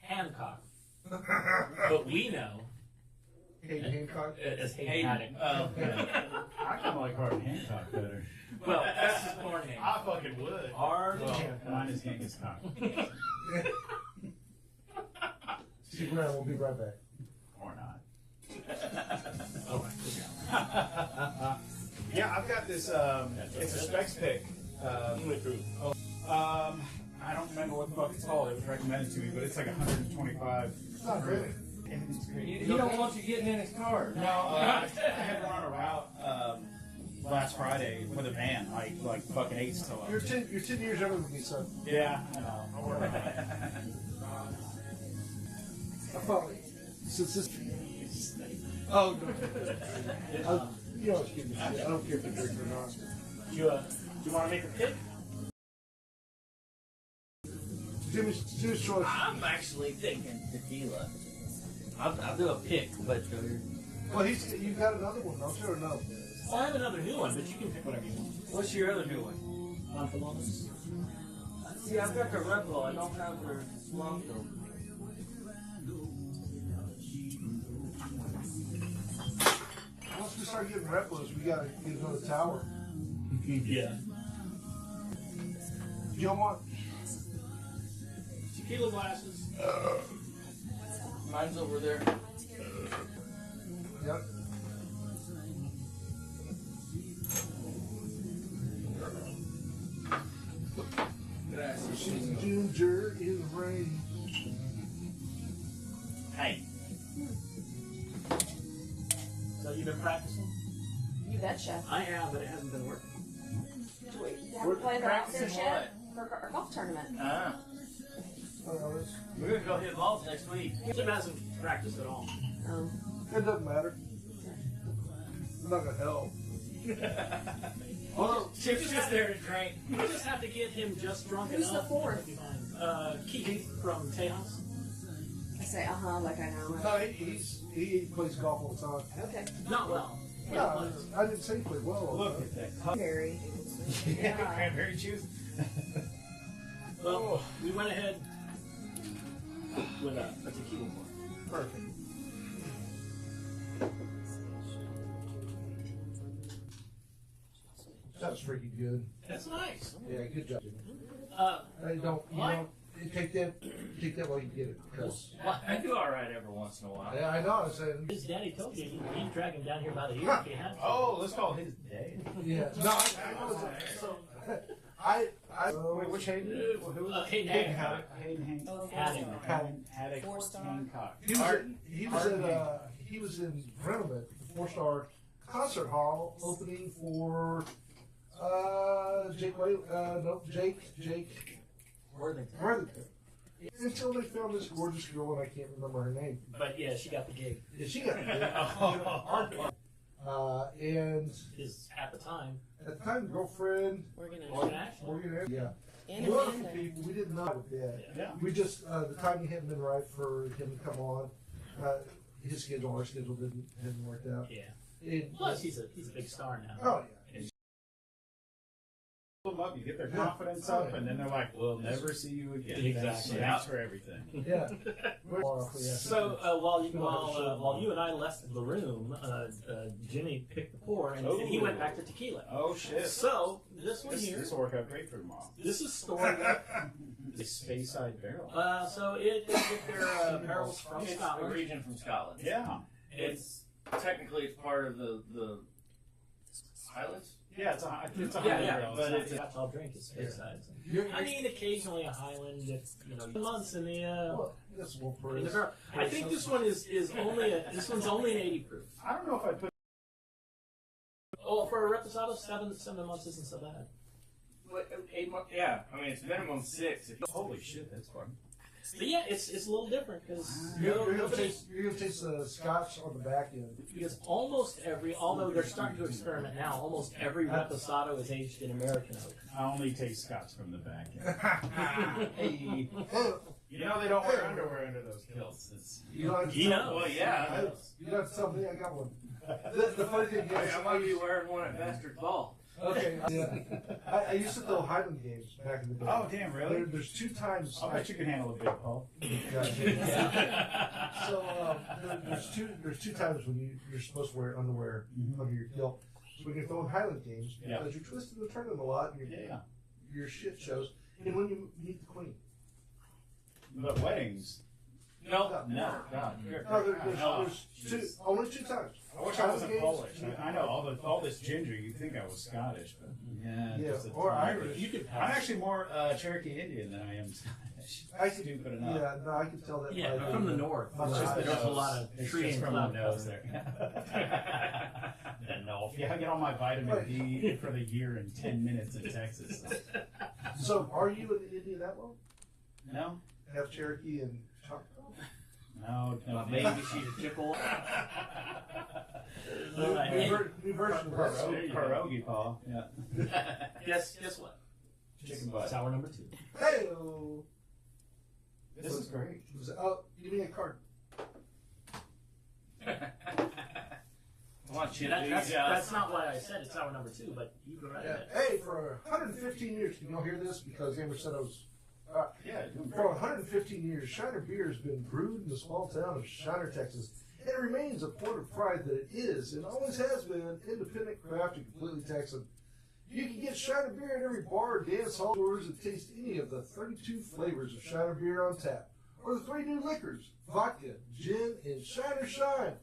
Hancock. But we know Hayden Hancock. as Hayden Haddock. I kind of like Hardin Hancock better. Well, that's his porn name. I fucking would. Hardin Well, Hancock. mine is Genghis Khan. Stick around. We'll be right back. Or not. All right. Yeah, I've got this, it's a specs pick. I don't remember what the fuck it's called. It was recommended to me, but it's like 125. It's not really. And it's great. You don't want you getting in his car. No, I had run a route last Friday with a van, like fucking 8s till You're 10 years younger than me, son. Yeah, I know. Don't worry about it. I thought, since this. Oh, no. You always give me shit. I don't care if you drink or not. Do you want to make a pick? Jimmy's choice. I'm actually thinking tequila. I'll do a pick, but Well, you got another one, don't you, or no? Well, I have another new one, but you can pick whatever you want. what's your other new one? Monfalones. See, I've got the Red Bull. I don't have the Blanco. Once we start getting repos, we gotta get another tower. Yeah. You don't want. Tequila glasses. Mine's over there. Yep. Ginger in the rain. Hey. So you've been practicing? You betcha. I have, but it hasn't been working. You haven't played the practicing outfits yet? For our golf tournament. Ah, we're gonna go hit balls next week. Jim hasn't practiced at all. Oh. It doesn't matter. I'm not gonna help. Well, Chip's just there to drink. we just have to get him just drunk Who's enough. the fourth? Keith from Tejas. I say, like I know. No, he plays golf all the time. Okay. Not well. No, I didn't say he played well. all the Look time. at that. Very. Cranberry juice. Well, we went ahead with a tequila one. Perfect. That was freaking good. That's nice. Yeah, good job. Uh, Take that while you get it. Because I do all right every once in a while. yeah, I know. I was saying, his daddy told you he'd drag him down here about a year if he had to. Oh, let's call his day. yeah. No, I was. So, Wait, which Hayden? Hayden Haddock. Hayden Hancock. Haddock. Haddock. 4-star. Hancock. He was in Bremen, the 4-star concert hall opening for Jake Worthington. Until they found this gorgeous girl, and I can't remember her name. But yeah, she got the gig. Yeah, she got it. And At the time, at the time, girlfriend, Morgan Ashley. Morgan, yeah. And Wonderful Amanda. people. We didn't know it yet. Yeah. We just the timing hadn't been right for him to come on. His schedule, our schedule hadn't worked out. Yeah. And, Plus, he's a big star now. oh yeah. them up, you get their confidence up, and then they're like, "We'll never see you again." Exactly. Thanks for everything. Yeah. So while you and I left the room, Jimmy picked the pour and he went back to tequila. Oh shit! So this one here, This will work out great for tomorrow. this is stored up. The Speyside barrel. So it their barrels from It's a Scotland. region from Scotland. Yeah. It's technically it's part of the Highlands. Yeah, it's a Yeah, Highland yeah, barrel. but It's it's I'll drink it's Speyside. I mean, occasionally a Highland, if months in the That's one in the for barrel. I think this one is only this one's only an 80 proof. I don't know if I put. Oh, for a reposado, 7 months isn't so bad. What, 8 months? Yeah, I mean it's minimum 6. If you, Holy shit, that's fun. But yeah, it's a little different because You're gonna taste the scotch on the back end. because almost every, although they're starting to experiment now, almost every reposado is aged in American oak. I only taste scotch from the back end. Hey. You know they don't wear underwear under those kilts. It's, You don't have to You tell- know. well, yeah. You don't have to tell me I got one. The funny thing is, I might be wearing one at Bastard Ball. okay, yeah. I used to throw Highland games back in the day. oh damn, really? There's 2 times. I'll bet you can handle a big Paul. So there's two times when you're supposed to wear underwear under your kilt. So when you're throwing Highland games, Yeah. because you're twisting and turning a lot, and your shit shows. And when you meet the queen. But weddings, No, no. God. No, there's only 2 times. I wish I wasn't Polish. I know all this ginger. You'd think I was Scottish, but Yeah, just a or tiny Irish. bit. I'm actually more Cherokee Indian than I am Scottish. I could, Stupid enough. yeah, no, I can tell that. Yeah, by from the north. by It's just the that there's a eyes. lot of It's tree just and from the cloud nose cover. there. No, yeah, I get all my vitamin D for the year in 10 minutes in Texas. So, are you in India that long? No, Have Cherokee and Choctaw? no. my baby, she's a Chippewa. New version of that. Pierogi, Paul. Yeah. Guess what? Chicken butt. Sour number 2. Hey, This is great. oh, give me a card. Come on, Chip. That's not why I said it's sour number 2, but you go right ahead. Hey, for 115 years, can y'all hear this? Because Amber said I was. Yeah, doing For great. 115 years, Shiner beer has been brewed in the small town of Shiner, Texas. And it remains a point of pride that it is, and always has been, independent, craft, and completely Texan. You can get Shiner beer at every bar, dance hall, stores, and taste any of the 32 flavors of Shiner beer on tap. Or the 3 new liquors, vodka, gin, and Shiner Shine.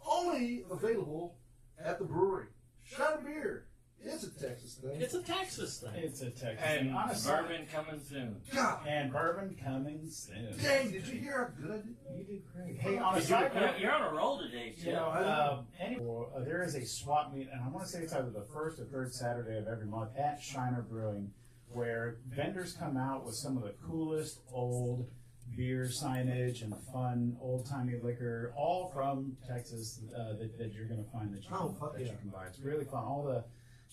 Only available at the brewery. Shiner beer. It's a Texas thing. It's a Texas thing. It's a Texas. And honestly, bourbon coming soon. God and bourbon coming soon. dang, did you hear how good I did? You did great. Hey, on a side note, You're on a roll today, Chip. you know, there is a swap meet, and I want to say it's either the first or third Saturday of every month at Shiner Brewing, where vendors come out with some of the coolest old beer signage and fun old-timey liquor, all from Texas, that you're going to find that you can buy. It's really fun. All the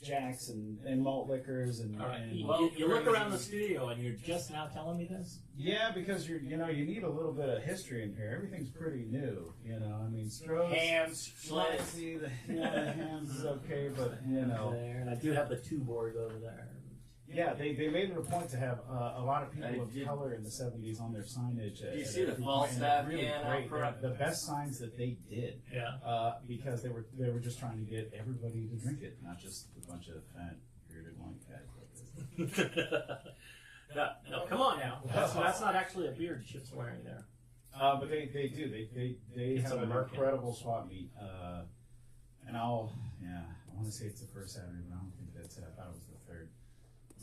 Jacks and malt liquors and, All right. and You look around the studio and you're just now telling me this? yeah, because you need a little bit of history in here. Everything's pretty new, I mean, Stroh's Hams, slits. the hams is okay, but There, and I do have the 2 board over there. yeah, they made it a point to have a lot of people I of did. color in the '70s on their signage. Do you see the Falstaff really can great. out front? The best signs that they did. Yeah. Because they were just trying to get everybody to drink it, not just a bunch of fat bearded white guys. No, come on now. That's not actually a beard Chip's wearing there. But they do. They It's have an American. incredible swap meet. And I want to say it's the first Saturday, but I don't think that's it. I thought it was the third.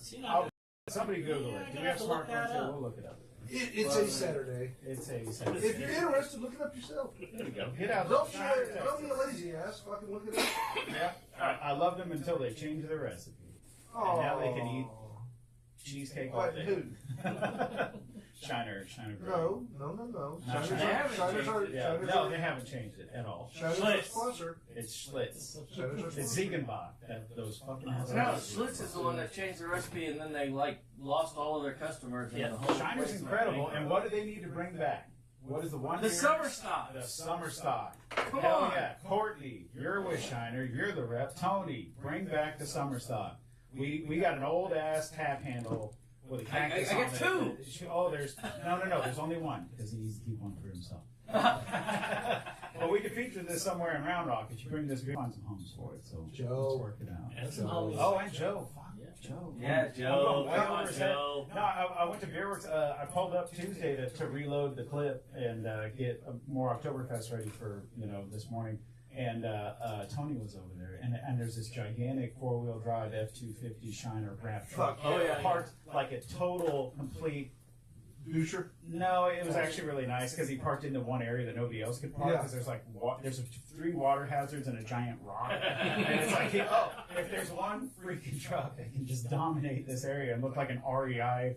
See, now, Somebody Google Yeah, it. I'm Do gonna we have have to look that smartphones here? up. We'll look it up. It's a Saturday. It's a Saturday. If you're interested, look it up yourself. There we go. Get out Don't there. be a lazy ass. Fucking look it up. Yeah. I love them until they change their recipe. Oh, now they can eat cheesecake all What, day. who? Shiner. No. No, Shiners they haven't are, changed it. Yeah. No, they haven't changed it at all. Shiners are Schlitz. sponsor. It's Schlitz. Shiners are It's sponsor. Ziegenbach. Those fucking No, Schlitz is the one that changed the recipe and then they lost all of their customers. Yeah. And the whole Shiner's place incredible. went And what do they need to bring back? What is the one? The here? summer stock. The summer stock. Come Hell on. yeah. Courtney, you're with Shiner. You're the rep. Tony, bring back the summer stock. We got an old ass tap handle with a cactus I on got it. two. Oh, there's no. There's only one because he needs to keep one for himself. Well, we could feature this somewhere in Round Rock if you bring this beer. Find some homes for it. So Joe. let's work it out. And some homies. Oh, and Joe. Fuck Yeah. Joe. Yeah, Joe. I'm going way Come on, over his head. Joe. No, I went to Beerworks. I pulled up Tuesday to reload the clip and get more Oktoberfest ready for this morning. And Tony was over there, and there's this gigantic 4-wheel drive F-250 Shiner wrap truck. Oh, yeah, Parked like a total complete. Doucher. No, it was actually really nice because he parked into one area that nobody else could park Yeah. because there's like there's 3 water hazards and a giant rock, and it's like if there's one freaking truck that can just dominate this area and look like an REI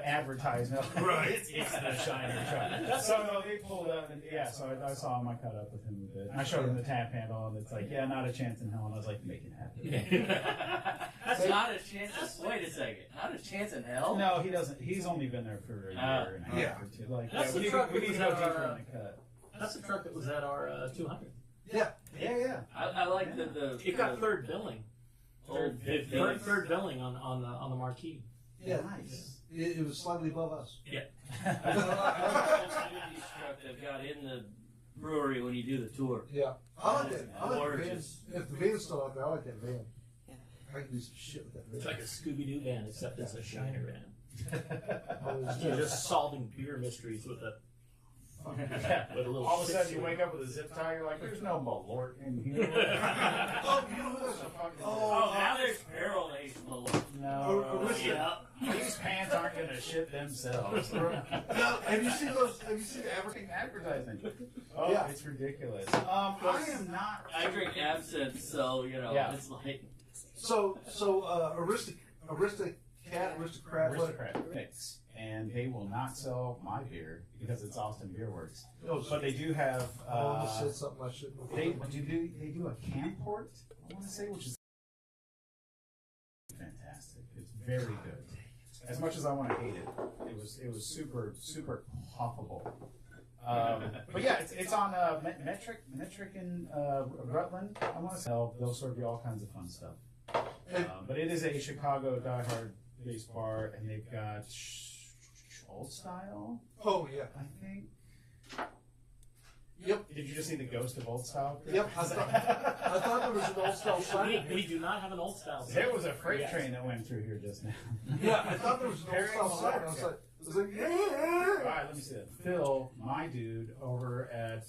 advertisement, Right. it's the Shiner truck. So they pulled up, and so I saw him. I caught up with him a bit. I showed him the tap handle, and it's like, not a chance in hell. And I was like, make it happen. That's not a chance. Wait a second. Not a chance in hell? No, he doesn't. He's only been there for a year and a half or two. Like, That's the we truck need that to was go at deeper our, in the cut. That's the truck that was at our 200. Yeah. Yeah. I like the It got third billing. old 50. Third billing on the marquee. Yeah. Nice. It was slightly above us. Yeah. I like the truck that got in the brewery when you do the tour. Yeah. I like that. I like the van. Gorgeous. If the van's still out there, I like that van. I can do some shit with that van. It's like a Scooby-Doo van, except it's a Shiner van. Always You're do. just solving beer mysteries with a with a little. All of a sudden, you six-cylinder. wake up with a zip tie. You're like, "There's no Malort in here." Oh, you know who was Oh, now there's barrel aged Malort. No, Yeah. these pants aren't going to ship themselves. No, have you seen those? Have you seen the Advertising. Oh, Yeah. it's ridiculous. I am not. I drink absinthe, so Yeah. it's like aristocrat. Aristocrat mix, and they will not sell my beer because it's Austin Beer Works. No, But they do have. I almost said something I shouldn't have. They do a can port. I want to say, which is fantastic. It's very good. As much as I want to hate it, it was super hoppable. But yeah, it's on Metric in Rutland. I want to say they'll serve you all kinds of fun stuff. But it is a Chicago diehard based bar, and they've got old style, Oh yeah. I think. Yep. Did you just see the ghost of old style? Yep. I thought there was an old style sign. We do not have an old style. There was a freight train that went through here just now. Yeah, I thought there was an old style sign. I was like, All yeah. right, let me see that. Phil, my dude, over at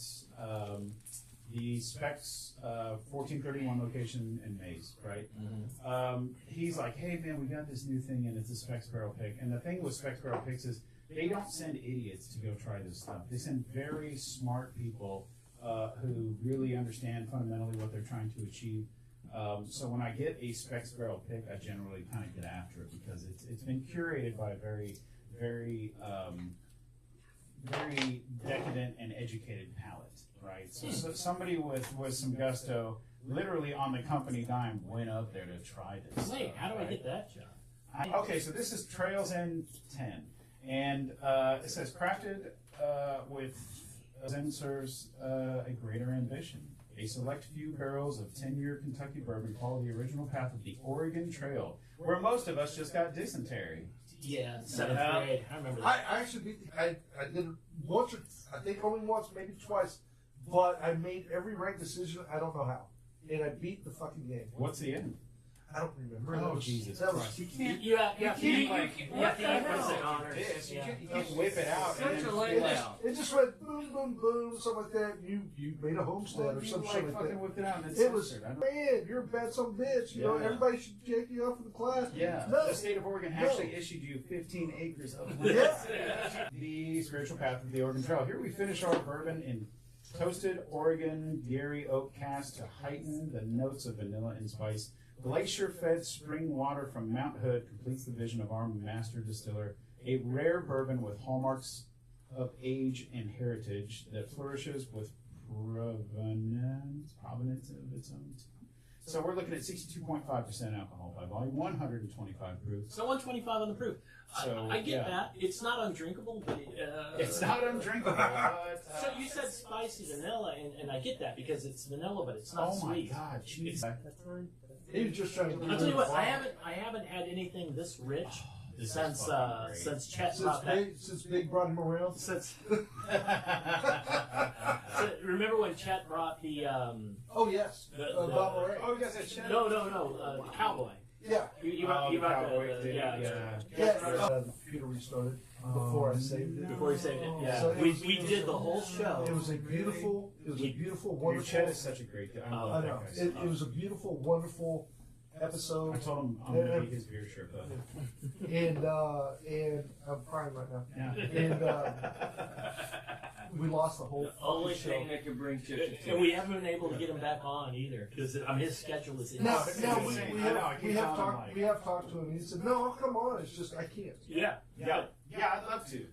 the Specs 1431 location in Mays, right? He's like, hey man, we got this new thing and it's a Specs barrel pick. And the thing with Specs barrel picks is they don't send idiots to go try this stuff. They send very smart people who really understand fundamentally what they're trying to achieve. So when I get a Specs barrel pick, I generally kind of get after it because it's been curated by a very decadent and educated palate, right? So somebody with some gusto, literally on the company dime, went up there to try this. Wait, stuff, how do I right? get that, John? Okay, so this is Trails End 10, and it says crafted with Zen serves a greater ambition. A select few barrels of 10-year Kentucky bourbon follow the original path of the Oregon Trail, where most of us just got dysentery. Yeah, 7th grade. I remember that. I actually I did it once, or I think only once, maybe twice, but I made every right decision. I don't know how, and I beat the fucking game. What's the end? I don't remember. Oh, That was- Jesus that was- Christ. You can't. You have to You have the implicit like honors. this. You Yeah. can't whip it out. Such and a then- laydown. It just went boom, boom, boom, something like that. You made a homestead Well, or you some like shit like fucking that. whipped it out and it's It was, censored. I don't- man, you're a bad son of a bitch. You know, Yeah. everybody should jack you off in the class. Yeah, No. the state of Oregon No. actually issued you 15 acres of land. Yeah. The spiritual path of the Oregon Trail. Here we finish our bourbon in toasted Oregon dairy oak cask to heighten the notes of vanilla and spice. Glacier-fed spring water from Mount Hood completes the vision of our master distiller. A rare bourbon with hallmarks of age and heritage that flourishes with provenance of its own. So we're looking at 62.5% alcohol by volume, 125 proof. So 125 on the proof. So, I get yeah. that. It's not undrinkable, but It's not undrinkable, but... So you said spicy vanilla, and I get that because it's vanilla, but it's not oh my sweet. God, cheese. That's fine. He was just trying to. I'll tell you what, I haven't had anything this rich since Chet brought that. Since Big brought him around. Since remember when Chet brought the Oh yes, Bob Moray. Oh, you guys had Shannon? no the cowboy. Yeah. You brought the cowboy thing, yeah. Yeah. The computer restarted before I saved it. Before he saved it, yeah. So we did the whole show. It was a beautiful, Your wonderful. Chet is such a great guy. I I love know. that guy. It was a beautiful, wonderful episode. I told him I'm going to eat his beer shirt, but And I'm crying right now. yeah. And we lost the whole Only show. thing that could bring chips to And we haven't been able to get him back on either because his schedule is Now, insane. now insane. we I know, I have keep we have telling him, talked like- we have talked to him. He said, "No, come on. It's just I can't." Yeah. Yeah, I'd love to.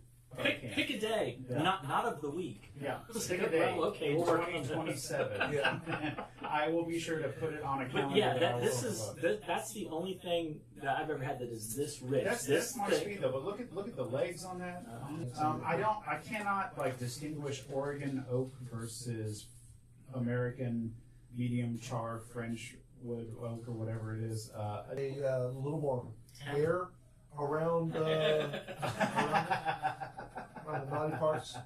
Pick a day, Yeah. not of the week. Yeah, Just pick like, a day. well, okay, in we'll work on that. 2027. Yeah. I will be sure to put it on a calendar. But yeah, that I will this is overlook. that's the only thing that I've ever had that is this rich. That's this my thing. speed though. But look at the legs on that. I cannot like distinguish Oregon oak versus American medium char French wood oak or whatever it is. A little more hair around around the naughty parts,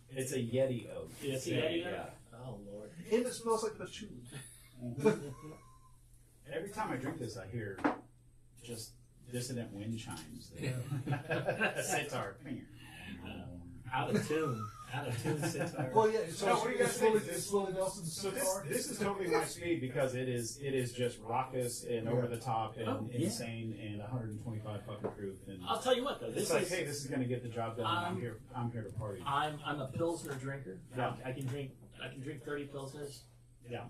It's a Yeti oak. It's a Yeti oak? Oh Lord. and it smells like patchouli. Every time I drink this, I hear just dissonant wind chimes. Sitar. Out of tune sitar. Well, yeah. So No, what do you guys it's think? Willie, it's Willie Nelson's So sitar. this is totally my speed because it is just raucous and over the top and Oh, yeah. insane and 125 fucking proof and I'll tell you what though, it's this like, is hey, this is gonna get the job done. I'm here to party. I'm a Pilsner drinker. Yeah. I can drink 30 Pilsners. Yeah.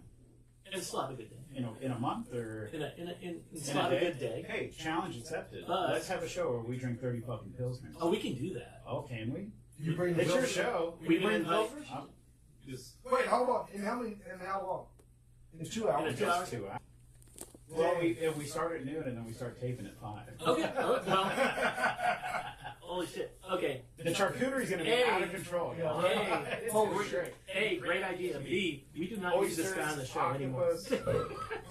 And still have a good day. In a month or It's in not a a good day. Hey, challenge accepted. But- Let's have a show where we drink 30 fucking pilsners. Oh, we can do that. Oh, can we? You bring the It's your Pilsner? show. We bring invite- Pilsners? I'm just Wait, how long? In how long? In 2 hours. In 2 hours? 2 hours. Well, we start at noon and then we start taping at 5. Okay. Oh, well. Holy shit. Okay. The charcuterie's gonna be Hey. out of control. Yeah. Hey. It's Oh, gonna be shit. A, great idea. B, we do not use this guy on the show anymore. Oysters,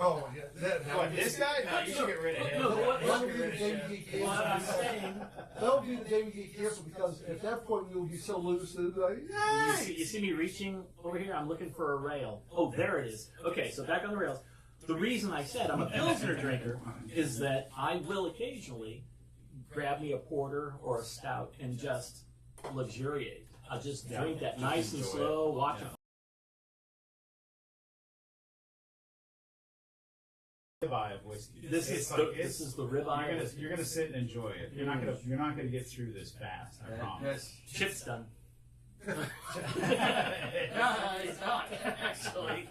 Oh, yeah. What, this guy? No, you should get rid of him. No, what- That would be the day we get canceled. What I'm saying, That would be the day we get canceled because at that point we will be so loose that like, you see me reaching over here? I'm looking for a rail. Oh, there it is. Okay, so back on the rails. The reason I said I'm a Pilsner drinker is that I will occasionally grab me a porter or a stout and just luxuriate. I'll just drink that nice and enjoy slow, watch Yeah. it. Ribeye of whiskey. This It's is like- the it's- this is the ribeye. You're gonna sit and enjoy it. You're not gonna get through this fast. I promise. Chip's done. No, it's not actually.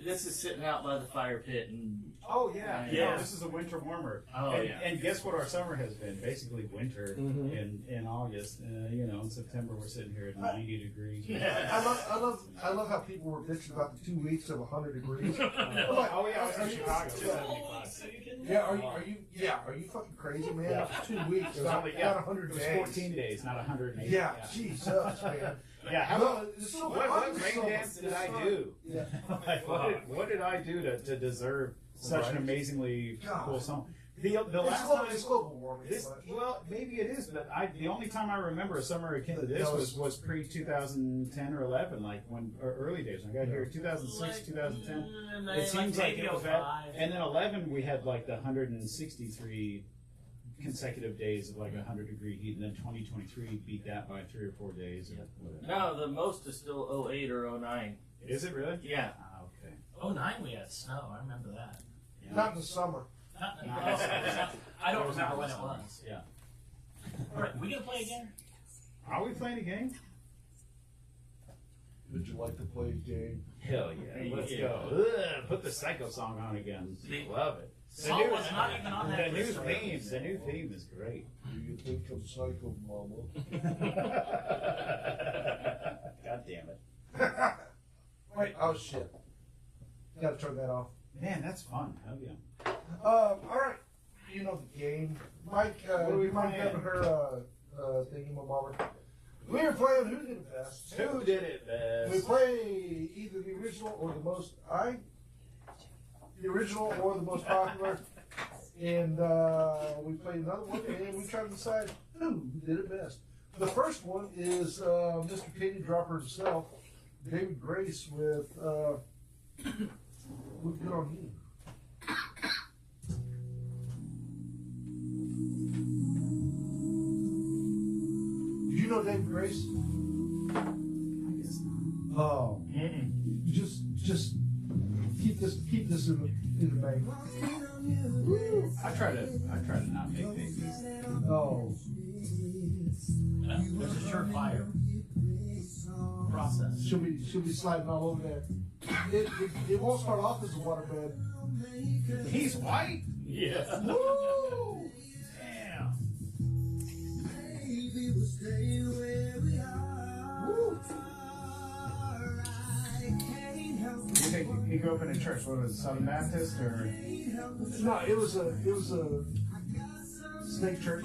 This is sitting out by the fire pit, and Oh yeah, Yeah. No, this is a winter warmer. Oh, and, yeah. and guess what? Our summer has been basically winter Mhm. in August. In September we're sitting here at 90 degrees. I love how people were bitching about the 2 weeks of 100 degrees. Oh yeah, I was in Chicago. Are you fucking crazy, man? Yeah. 2 weeks. It was only not 100 It was days. 14 days, not 108. Yeah, Jesus, man. Yeah. How No, about it's so what hot in rain summer. dance did It's I fun. do? Yeah. Like, what did I do to deserve such an Right. amazingly God. cool summer? The last It's time global warming. this, but- well, maybe it is, but the only time I remember a summer akin to this That was- was pre 2010 or 11, like when or early days. When I got here, 2006, 2010. It seems like it was bad. And then 11, we had like the 163 consecutive days of like 100-degree heat, and then 2023 beat that by 3 or 4 days. Or whatever. no, the most is still 08 or 09. Is it really? Yeah. Ah, okay. Oh, 09 we had snow. I remember that. Yeah. Not in the summer. I don't remember when it was. Yeah. All right, we gonna play again? Are we playing a game? Would you like to play a game? Hell yeah. Let's Yeah. go. Ugh, put the Psycho song on again. Love it. Song was not even on that The list. new theme is great. Do you think I'm psycho, mama? God damn it. Wait, oh shit. Gotta turn that off. Man, that's fun. Hell yeah. Alright. You know the game. Mike, What are we Mike playing? having her thingy mama. We were playing Who Did It Best. Who did it We best? play either the original or the most. the original or the most popular. And we played another one, and we tried to decide who did it best. The first one is Mr. Katie Dropper himself, David Grace with Good on You. Did you know David Grace? I guess not. Oh, just keep this in the bag. I try to not make faces. Oh, There's a surefire process. she'll be sliding all over that. It won't start off as a waterbed. He's white. Yeah. Woo! Damn. You think he grew up in a church? What was it, Southern Baptist or? No, it was a snake church.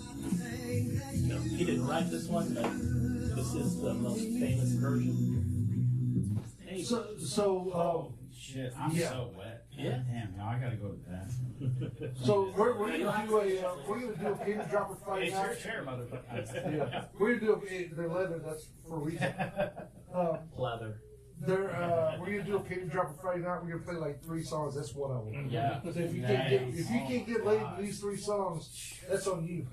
No, he didn't write this one, but this is the most famous version. Hey, So Shit, I'm Yeah. so wet. Yeah. Damn, now I gotta go to the bathroom. we're gonna do a Katie Dropper Friday It's your night. chair, motherfucker. Yeah, we're gonna do the leather. That's for a reason. Leather. We're gonna do a Katie Dropper Friday night. We're gonna play like 3 songs. That's one of them. Yeah. So if you Nice. can't get laid to these 3 songs, that's on you.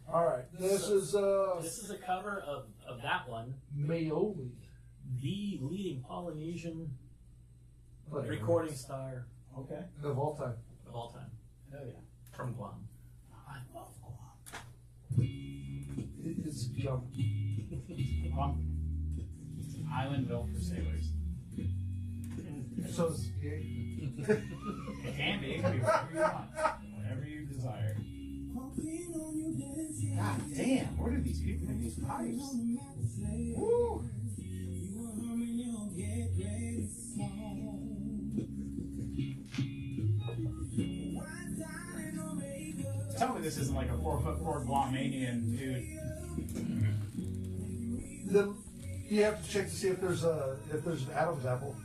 All right, this is This is a cover of that one. Maoli. The leading Polynesian recording star Okay. Of all time. of all time, Hell yeah. from Guam. I love Guam. It's jump. Guam. It's an island built for sailors. So it's gay. It can be. It can be whatever you want. Whatever you desire. God damn, where do these people get these pipes? Woo! Tell me this isn't like a 4'4" Guamanian dude. Then you have to check to see if there's an Adam's apple.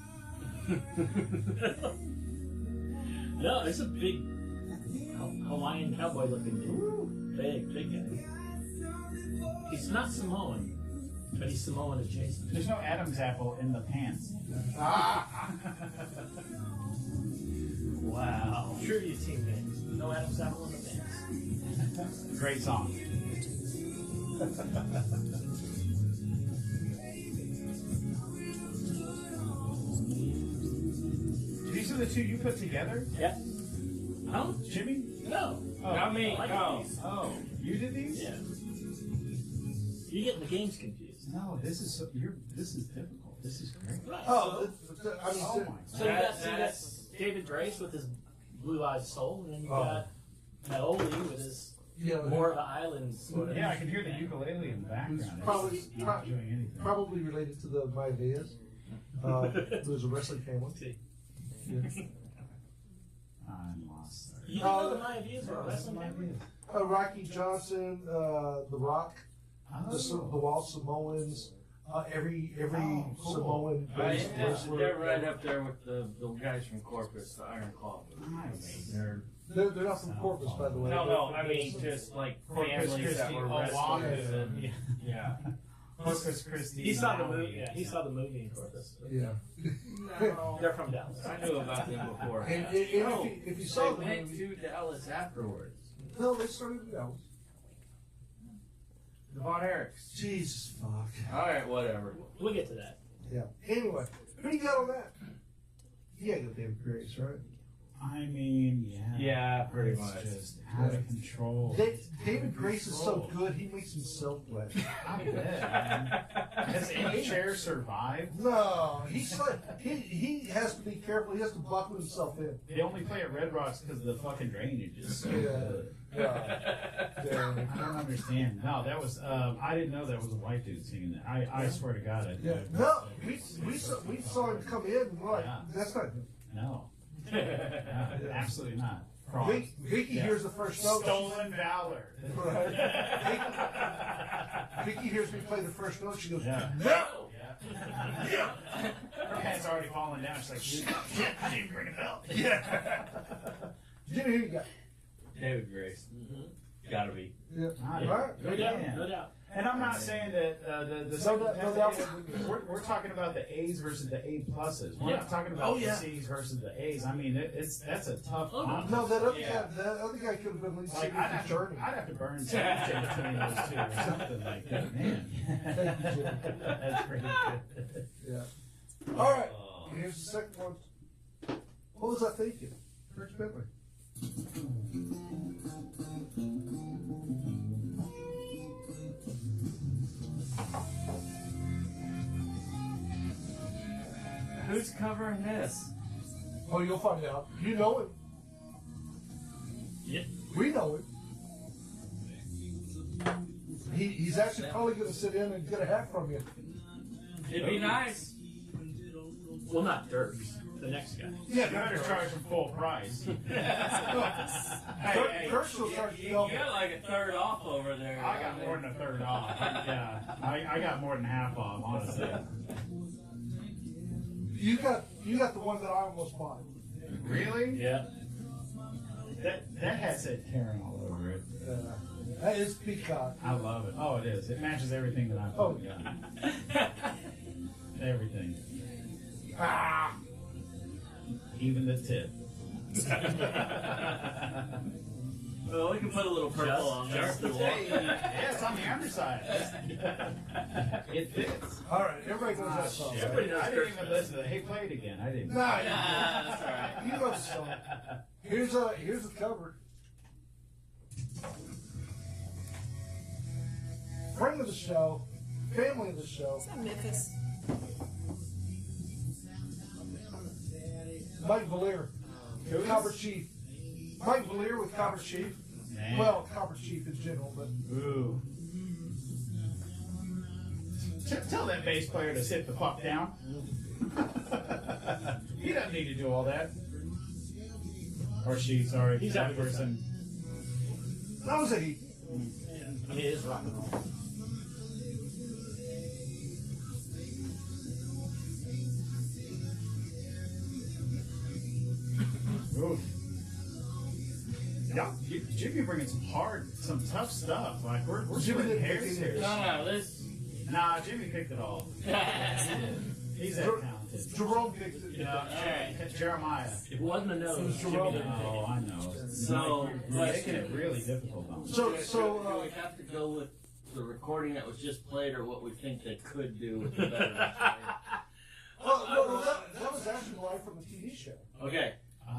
No, it's a big Hawaiian cowboy looking dude. Big guy. He's not Samoan, but he's Samoan adjacent. There's no Adam's apple in the pants. Wow. True to your team names. No Adam's apple in the pants. Great song. These are the two you put together? Yeah. Huh? Jimmy? No. Oh, Not me. I like No. these. Oh, you did these? Yeah. You're getting the games confused. No, this is difficult. This is great. Right. Oh, so, I mean, Oh my so you got David Grace with his blue eyed soul, and then you Oh. got Naoli with his yeah, more of an island sort of. Yeah, I can hear the ukulele in the background. It's It's probably- just not doing anything. probably related to the Maideas. There's a wrestling family. Yeah. I'm lost. You didn't know the Mayavias were a wrestling family? Rocky Johnson, The Rock, the Wild Samoans, every cool. Samoan based wrestler. They're right up there with the guys from Corpus, the Iron Claw. Nice. They're not from Corpus, by the way. No, I mean just like families that were wrestlers. And, yeah. Corpus Christi. He saw the movie. Yeah, he saw the movie in Corpus. Yeah. No, They're from Dallas. I knew about them before. And if you saw the They went movie, to Dallas afterwards. no, they started in Dallas. The Von Erichs. Jesus fuck. All right, whatever. We'll get to that. Yeah. Anyway, who do you got on that? You got David Grace, right? I mean, yeah. Yeah, pretty It's much. just out of control. David Grace is so good, he makes himself wet. I bet, man. Has any chair survived? No, he's like, he has to be careful. He has to buckle himself in. They only play at Red Rocks because the fucking drainage is so good. Yeah. I don't understand. No, that was, I didn't know that was a white dude singing that. I swear to God. No, we saw him come in and we're like, Yeah. that's not good. No. Absolutely not. Vicky hears the first note. Stolen valor. Vicky hears me play the first note. She goes, Yeah. no! Yeah. Her hand's already falling down. She's like, shit, I didn't bring it up. Yeah. Jimmy, who you got? David Grace. Gotta be. Yeah. Not All right. No doubt, no doubt. And I'm not saying that the we're talking about the A's versus the A pluses. We're not talking about the C's versus the A's. I mean, that's a tough. No, that other guy could have been least Like, I'd have to burn something between those two or something like that. Man, that's pretty good. Yeah. All right. Here's the second one. What was I thinking? Rich Bentley. Who's covering this? Oh, you'll find out. You know him. Yeah. We know him. He's actually probably going to sit in and get a hat from you. It'd be nice. Well, not Dirks. The next guy. Yeah, better charge them full price. Hey, Kirk will charge You you double. get like a third off over there. I got more than a third off. Yeah, I got more than half off, honestly. You got the one that I almost bought. Really? Yeah. That hat said Karen all over it. That is peacock. I love it. Oh, it is. It matches everything that I've Oh. got. Everything. Ah! Even the tip. Well, we can put a little purple on there if we want. Yeah, it's on the underside. It fits. All right, everybody knows that song. Yeah, right? but I didn't even listen to it. Hey, play it again. I didn't. Nah, That's all right. you know the song. Here's the cover. Friend of the show, family of the show, Memphis. Mike Valier, Copper Chief. Mike Valier with Copper Chief. Man. Well, Copper Chief in general, but Ooh. Tell that bass player to sit the fuck down. He doesn't need to do all that. Or she, sorry. He's that having a good person. that was a heat. I mean, it is rock and roll. Ooh. Yeah, Jimmy bringing some tough stuff. Like we're Jimmy splitting didn't hairs pick here. No, this. Nah, Jimmy picked it all. He's that talented. Jerome picked it. Yeah, Alright. Jeremiah. If it wasn't a nose, It was Jimmy Jerome. didn't pick it. Oh, I know. So, You're making it really difficult on me. So do we have to go with the recording that was just played, or what we think they could do with the better recording? no, that was actually live from the TV show. Okay.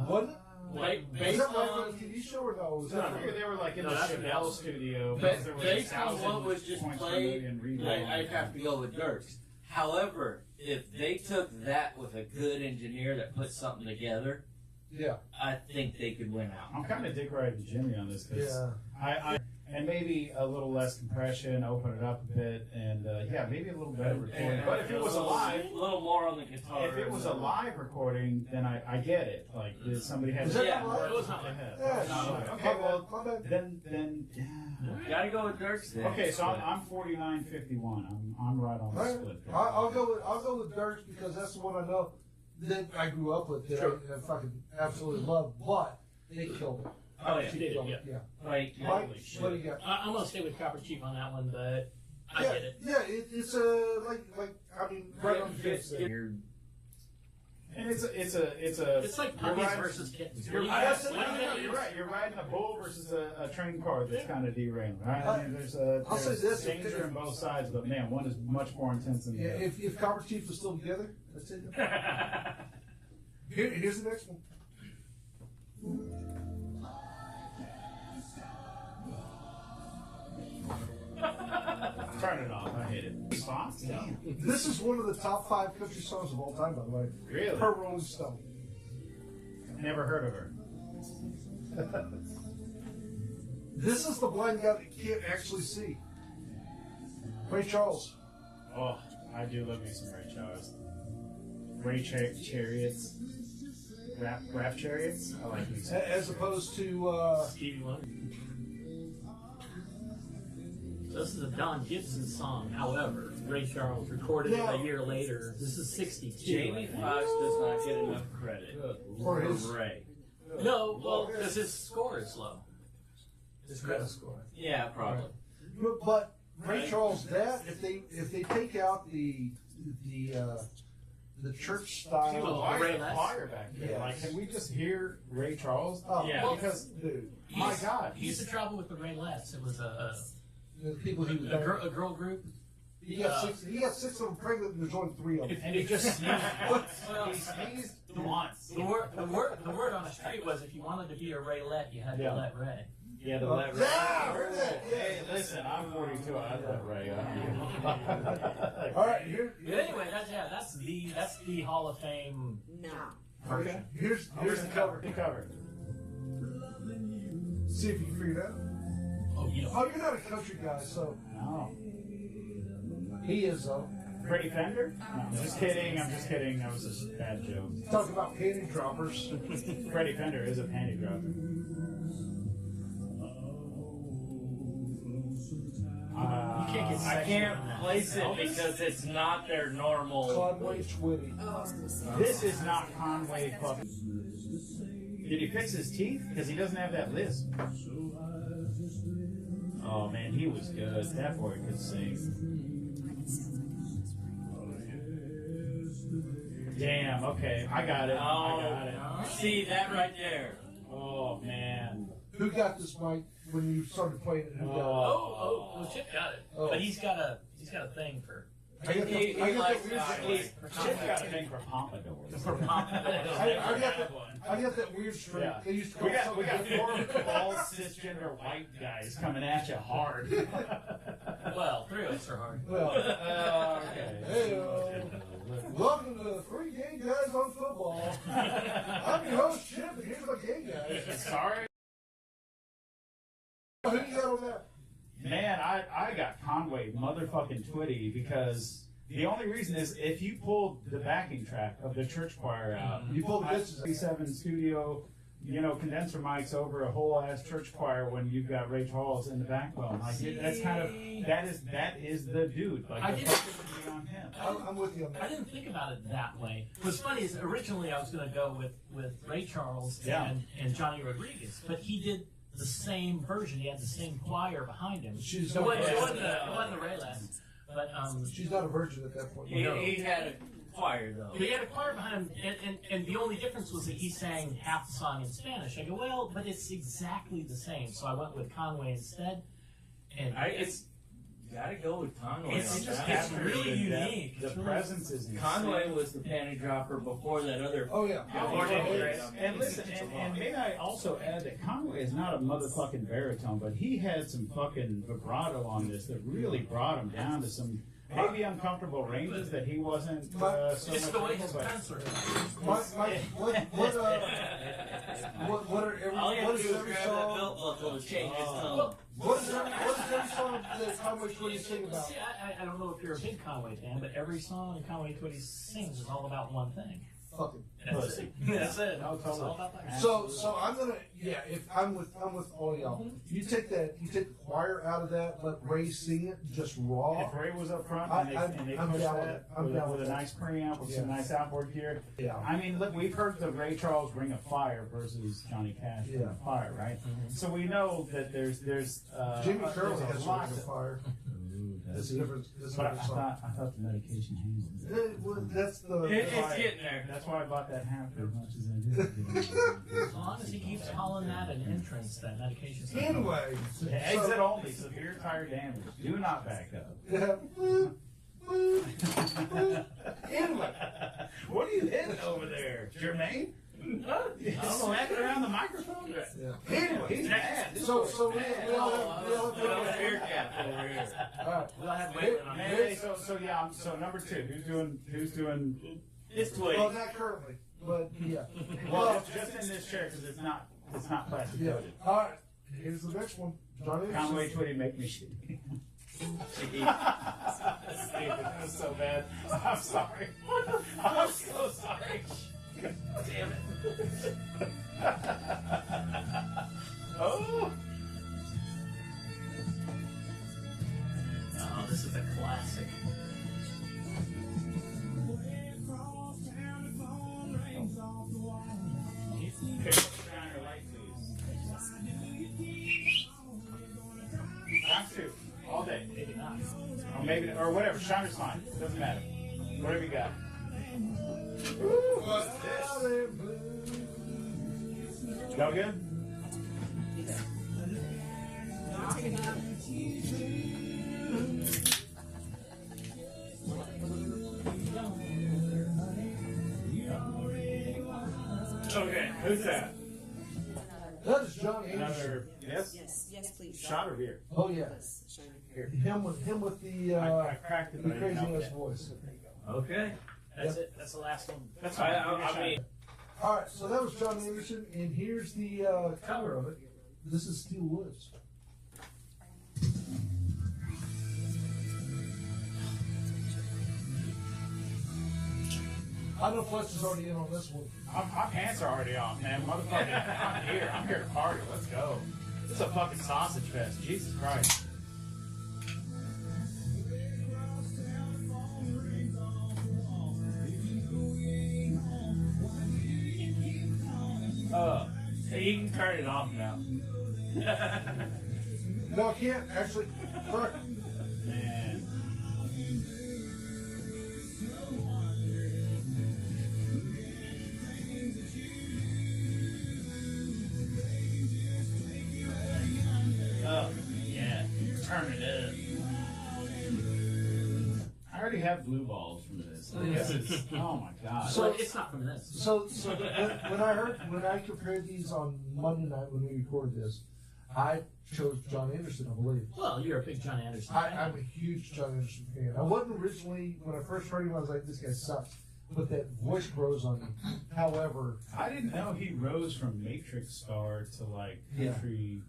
Wasn't it? Wait, Was based that live on from the TV show or no? Was I that figured they were like in No, the that's Chevelle what- studio. But because there was based on 1,000 what was just points per played, million reload. I'd have to go with Dirks. However, if they took that with a good engineer that put something together, Yeah. I think they could win out. I'm kind of dick riding Jimmy on this because Yeah. and maybe a little less compression, open it up a bit, and maybe a little better recording. But if it was a live, a little more on the guitar. if it was a live recording, then I get it. Like if somebody had Was to that Yeah, not live? It was not like Yeah, No, shit. okay, well, My bad. then yeah. Gotta go with Dirks then. Okay, so I'm 49-51. I'm right on the All right. split there. I'll go with Dirks because that's the one I know that I grew up with that I fucking absolutely love. But they killed it. Oh yeah. She did it, yeah. Yeah. Right. Mike, Holy shit. what do you got? I'm gonna stay with Copper Chief on that one, but I yeah, get it. Yeah, it's right on the fence there. You're And it's a. It's like you're puppies riding- versus kittens. You're, What do you right, guys- what do you guys- you're right. You're riding a bull versus a trained car that's kind of derailing, right? I mean, there's I'll say there's this, danger on both sides, but man, one is much more intense than the Yeah, other. if Copper Chief was still together, that's it. Here's the next one. hit it. Spots? Damn. This is one of the top 5 country songs of all time, by the way. Really? Per Rolling Stone. Never heard of her. This is the blind guy that can't actually see. Ray Charles. Oh, I do love me some Ray Charles. Ray Chariots. Rap Chariots? I like these. As opposed to, Stevie Wonder. So this is a Don Gibson song. However, Ray Charles recorded it a year later. This is 62. Jamie Foxx does not get enough credit for his Ray. No, well, because his score is low. His credit score. Yeah, probably. but Ray Charles, that if they take out the church style, Why Ray is the Les? choir back there? Yes. Like, can we just hear Ray Charles? Yeah. Because, dude, my God. He used to travel with the Ray Les. It was the people he was a girl group. He got 6 of them pregnant, and there's only 3 of them. And he just sneezed. Well, He sneezed once. The word on the street was if you wanted to be a Raylet, you had to let Ray. Yeah, the let Ray. Yeah, heard that. Hey, listen, I'm 42. I let Ray up. All right, here. But anyway, that's the Hall of Fame. No. Okay. Here's the cover. The cover. See if you can figure it out. Oh, you know. Oh, you're not a country guy, so No. he is though. Freddie Fender? No, I'm just kidding. I'm just kidding. That was a bad joke. Talk about panty droppers. Freddie Fender is a panty dropper. You can't get I sexual can't in that. place it because it's not their normal. Conway Twitty. This is not Conway fucking. Did he fix his teeth? Because he doesn't have that lisp. Oh man, he was good. That boy could sing. Damn, okay, I got it. I got it. See that right there. Oh man. Who got this mic when you started playing it? Who got it? Oh, Chip got it. Oh. But he's got a thing for. I got He the, I got likes the weird Conway. Chip got a thing for pompadours. For pop. I got that weird streak. Yeah. They used to We call got something 4 different. bald cisgender white guys coming at you hard. Well, 3 of us are hard. Well, Okay. hey, welcome to 3 Gay Guys on Football. I'm your host, Chip, and here's my gay guys. Sorry. Who you got on that? Man, I got Conway motherfucking Twitty because the only reason is if you pulled the backing track of the church choir out, You pulled the bitches out. 37 studio, condenser mics over a whole ass church choir when you've got Ray Charles in the backbone. Like that's kind of that is the dude. Like I the didn't- focus would be on him. I'm with you on I that. didn't think about it that way. What's funny is originally I was going to go with Ray Charles Yeah. and Johnny Rodriguez, but he did the same version. He had the same choir behind him. She's It not, wasn't the Ray Les, but she's not a virgin at that point. He had a choir though. he had a choir behind him, and the only difference was that he sang half the song in Spanish. I go, well, but it's exactly the same. So I went with Conway instead, and Gotta go with Conway. It's on just- that. it's really unique. The presence is insane. Conway was the panty dropper before that other. Oh, yeah. Before And listen, and may I also add that Conway is not a motherfucking baritone, but he had some fucking vibrato on this that really brought him down to some maybe uncomfortable ranges that he wasn't so it's much the way able, his but- pants are. All you what have is to do is every grab that song? belt buckle to change his tone. What is every song that Conway Twitty sing about? See, I don't know if you're a big Conway fan, but every song Conway Twitty sings is all about one thing. Fucking. That's it. That's it. No, It's totally. all about that. So I'm gonna if I'm with all y'all. You take the choir out of that, let Ray sing it just raw. If Ray was up front I'm and they down pushed with that it. I'm down with with a it. nice preamp with some Yeah. nice outboard gear. Yeah. I mean, look, we've heard the Ray Charles Ring of Fire versus Johnny Cash Ring of Fire, right? So we know that there's Jimmy Curley there's a has a lot ring of that- fire. That's a different. That's a But I different song. thought the medication handled it. Well, that's the. It's getting there. That's why I bought that half as much as I did. As long as he keeps calling that an entrance, that medication's not Anyway. Exit only, severe tire damage. Do not back up. Anyway. What are you hitting over there, Jermaine? Smacking around the microphone? Yeah. Anyway. He's mad. So we all have Beer cap over here. all right. We'll have Waylon on. Maybe, so number two, who's doing, It's Twig. Well, not currently, but yeah. well, just in this chair, because it's not plastic Yeah. coated. All right. Here's the next one. Johnny Conway Anderson. Twitty make me shit. Stupid, that was so bad. I'm sorry. I'm so sorry. Damn it. Oh. Oh, this is a classic. Pick up the shiner light, please. Round two. All day. Maybe not. Or maybe, or whatever. Shiner's fine. Doesn't matter. Whatever you got. What's this? Y'all good? Okay, who's that? That is Johnny Anderson. Another, yes? Yes, please. Shot or beer? Oh yeah. Here. Him with the I cracked it, the but I didn't know crazy ass that. voice. Okay. That's it. That's the last one. That's I fine. mean, All right, so that was Johnny Anderson, and here's the cover of it. This is Steel Woods. I know Fletch is already in on this one. My pants are already off, man. Motherfucker, I'm here. I'm here to party. Let's go. This is a fucking sausage fest. Jesus Christ. you can turn it off now. No, I can't actually. Sorry. Man. Oh, yeah. Turn it up. I already have blue balls from this. This is, oh my god. So it's not from this. So when I compared these on Monday night when we recorded this, I chose John Anderson, I believe. Well, you're a big John Anderson fan. I'm a huge John Anderson fan. I wasn't originally, when I first heard him, I was like, this guy sucks. But that voice grows on me. However, I didn't know he rose from Matrix star to like country,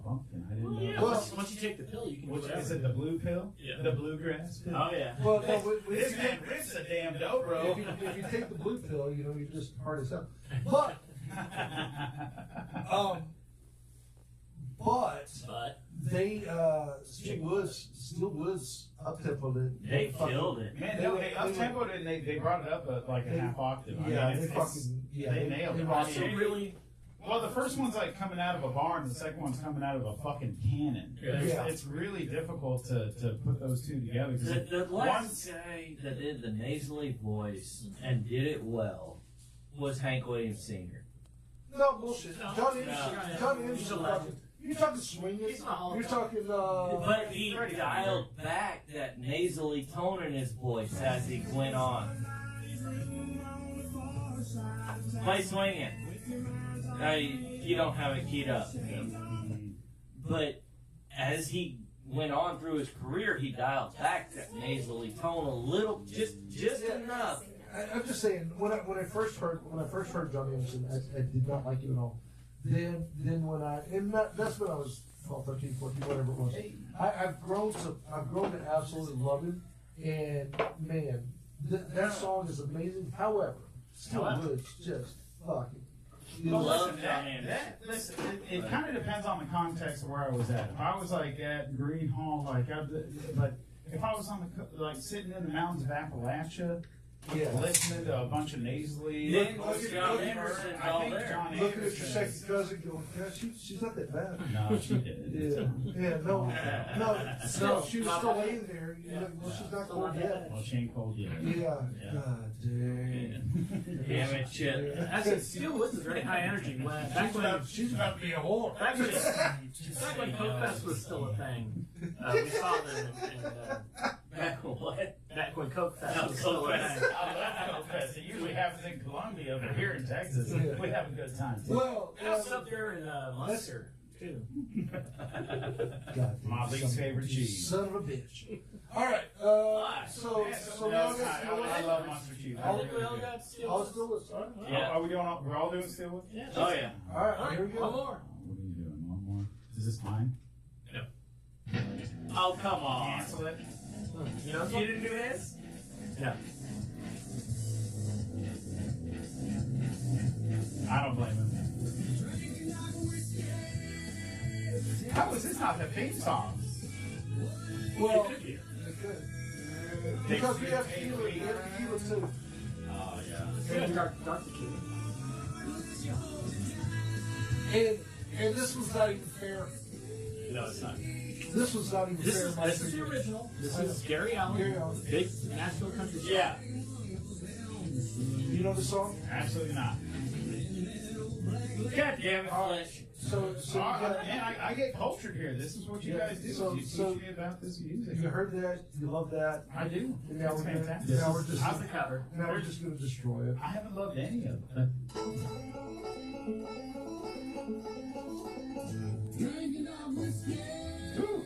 pumpkin. I didn't know. Yeah, Well, once you take the pill, you can do Which, whatever. is it the blue pill? Yeah. The bluegrass pill? Oh yeah. well, no, This man rips a damn dobro. if you take the blue pill, you're just hard as hell. But, But they, Steel Woods up-tempoed it. They killed it. Man, no, they up-tempoed it and they brought it up like a half octave. Yeah, I mean, they nailed it. also really, Well, the first one's like coming out of a barn, the second one's coming out of a fucking cannon. Yeah. It's really difficult to put those two together. 'Cause The last guy that did the nasally voice and did it well was Hank Williams Sr. No, bullshit. No. John Anderson, John He's Anderson, a legend. you're talking swinging, He's not Hall of you're Fame. talking, But he dialed back that nasally tone in his voice as he went on. Play swinging. You don't have it keyed up. But as he went on through his career, he dialed back that nasally tone a little, just enough. I'm just saying, when I first heard John Anderson, I did not like him at all. Then that's when I was 12, 13, 14, whatever it was. I've grown to absolutely love him, and man, that song is amazing. However, Steel Woods just fucking. Well, Love listen, John Anderson. it kind of depends on the context of where I was at. If I was like at Green Hall, but if I was on the sitting in the mountains of Appalachia, Yeah. listening to a bunch of nasally. Then Look at John Anderson, Anderson's I all think there. John Looking at your Anderson- second cousin, going, "Yeah, she's not that bad." No, she didn't. Yeah, no, she was still laying there. You're like, well, she's not cold yet. Well, she ain't cold yet. Yeah. Yeah. God dang. Damn it, shit. actually, Steel Woods is very high energy. She's about to be a whore. Back when Coke Fest was still a thing, we saw them Back what? back when Coke Fest No, was still Coke a Fest. thing. I love Coke Fest. It usually happens in Colombia, but here in Texas, Yeah. we have a good time too. Well, How's it up there in Munster? too. God, My least favorite cheese. Son of a bitch. All right. So No, now I love monster cheese. I think we all got still. I'll still listen. Yeah. Are we doing? We're all doing Steelwood? Yeah. Oh yeah. All right, here we One go. more. What are you doing? One more? Is this mine? Oh, come on. Cancel it. You know, you didn't do his? No. I don't blame him. How is this not the theme song? Well, It could be. it could. Because we have tequila, we have tequila too. Oh yeah. Yeah, dark tequila. And this was not even fair. No, it's not. This was not even This fair. is the original. This is Gary Allen. Gary Allen. Big Nashville country star. Yeah. You know the song? Absolutely not. God damn it, All right. Fletch. So you got, Man, I get cultured here. This is what you Yeah, guys do. so- you so- teach me about this music. you heard that, you love that. I do. And now It's we're gonna, fantastic. now we're just How's the cover? now we're just gonna destroy it. I haven't loved any of it. Ooh.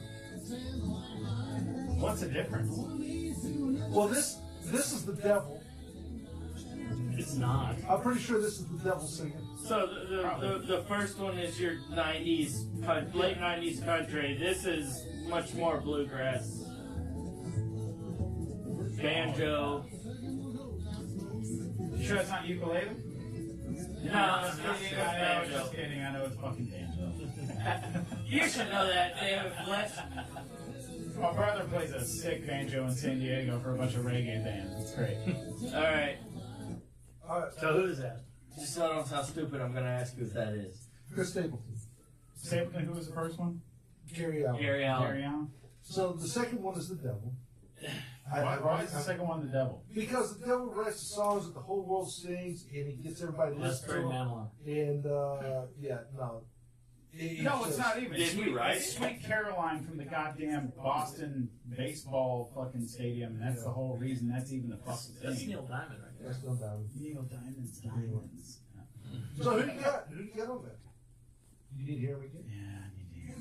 What's the difference? Well, this is the devil. It's not. I'm pretty sure this is the devil singing. So the first one is your 90s, late 90s country. This is much more bluegrass. Banjo. You sure it's not ukulele? No, it's not I know, banjo. just kidding. I know it's fucking banjo. You should know that, damn it, Fletch. My brother plays a sick banjo in San Diego for a bunch of reggae bands. It's great. Alright, All right, So who is that? just so I don't sound stupid, I'm gonna ask you if that is. Chris Stapleton, Stapleton, who was the first one? Gary Allen. Gary Allen. Carry on. So the second one is the devil. Why is the second one the devil? Because the devil writes the songs that the whole world sings, and he gets everybody to That's listen to Barry them. Manilow. And yeah, no. No, it's not even. Did he Sweet, write it's it? Sweet Caroline from the goddamn Boston baseball fucking stadium, and that's the whole reason that's even a fucking That's thing. Neil Diamond right there. That's no doubt. Neil Diamonds. So who you got? Who you got on that? You need to hear him again. Yeah, I need to hear it.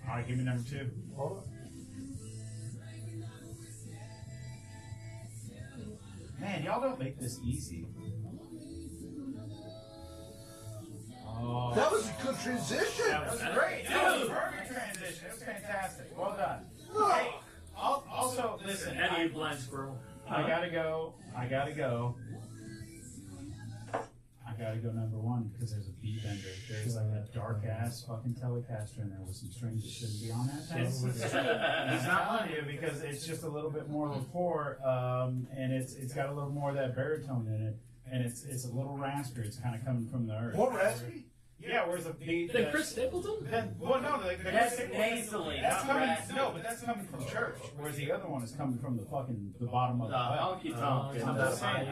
All right, give me number two. Hold on. Man, y'all don't make this easy. Oh, That was a good transition. that was great. That was a perfect transition. It was fantastic. Well done. Hey, also, listen, And you blind squirrel. I gotta go. I gotta go number one because there's a beat bender. There's like a dark ass fucking Telecaster in there with some strings that shouldn't be on that thing. It's not on you because it's just a little bit more rapport, and it's got a little more of that baritone in it, and it's a little raspy. It's kind of coming from the earth. More raspy? Yeah, where's the beat? Then Chris Stapleton? Well, no, the That's Chris- nasally, That's not coming. raspy. No, but that's coming from church. Whereas the other one is coming from the bottom of the well. Honky tonk. I'm just saying,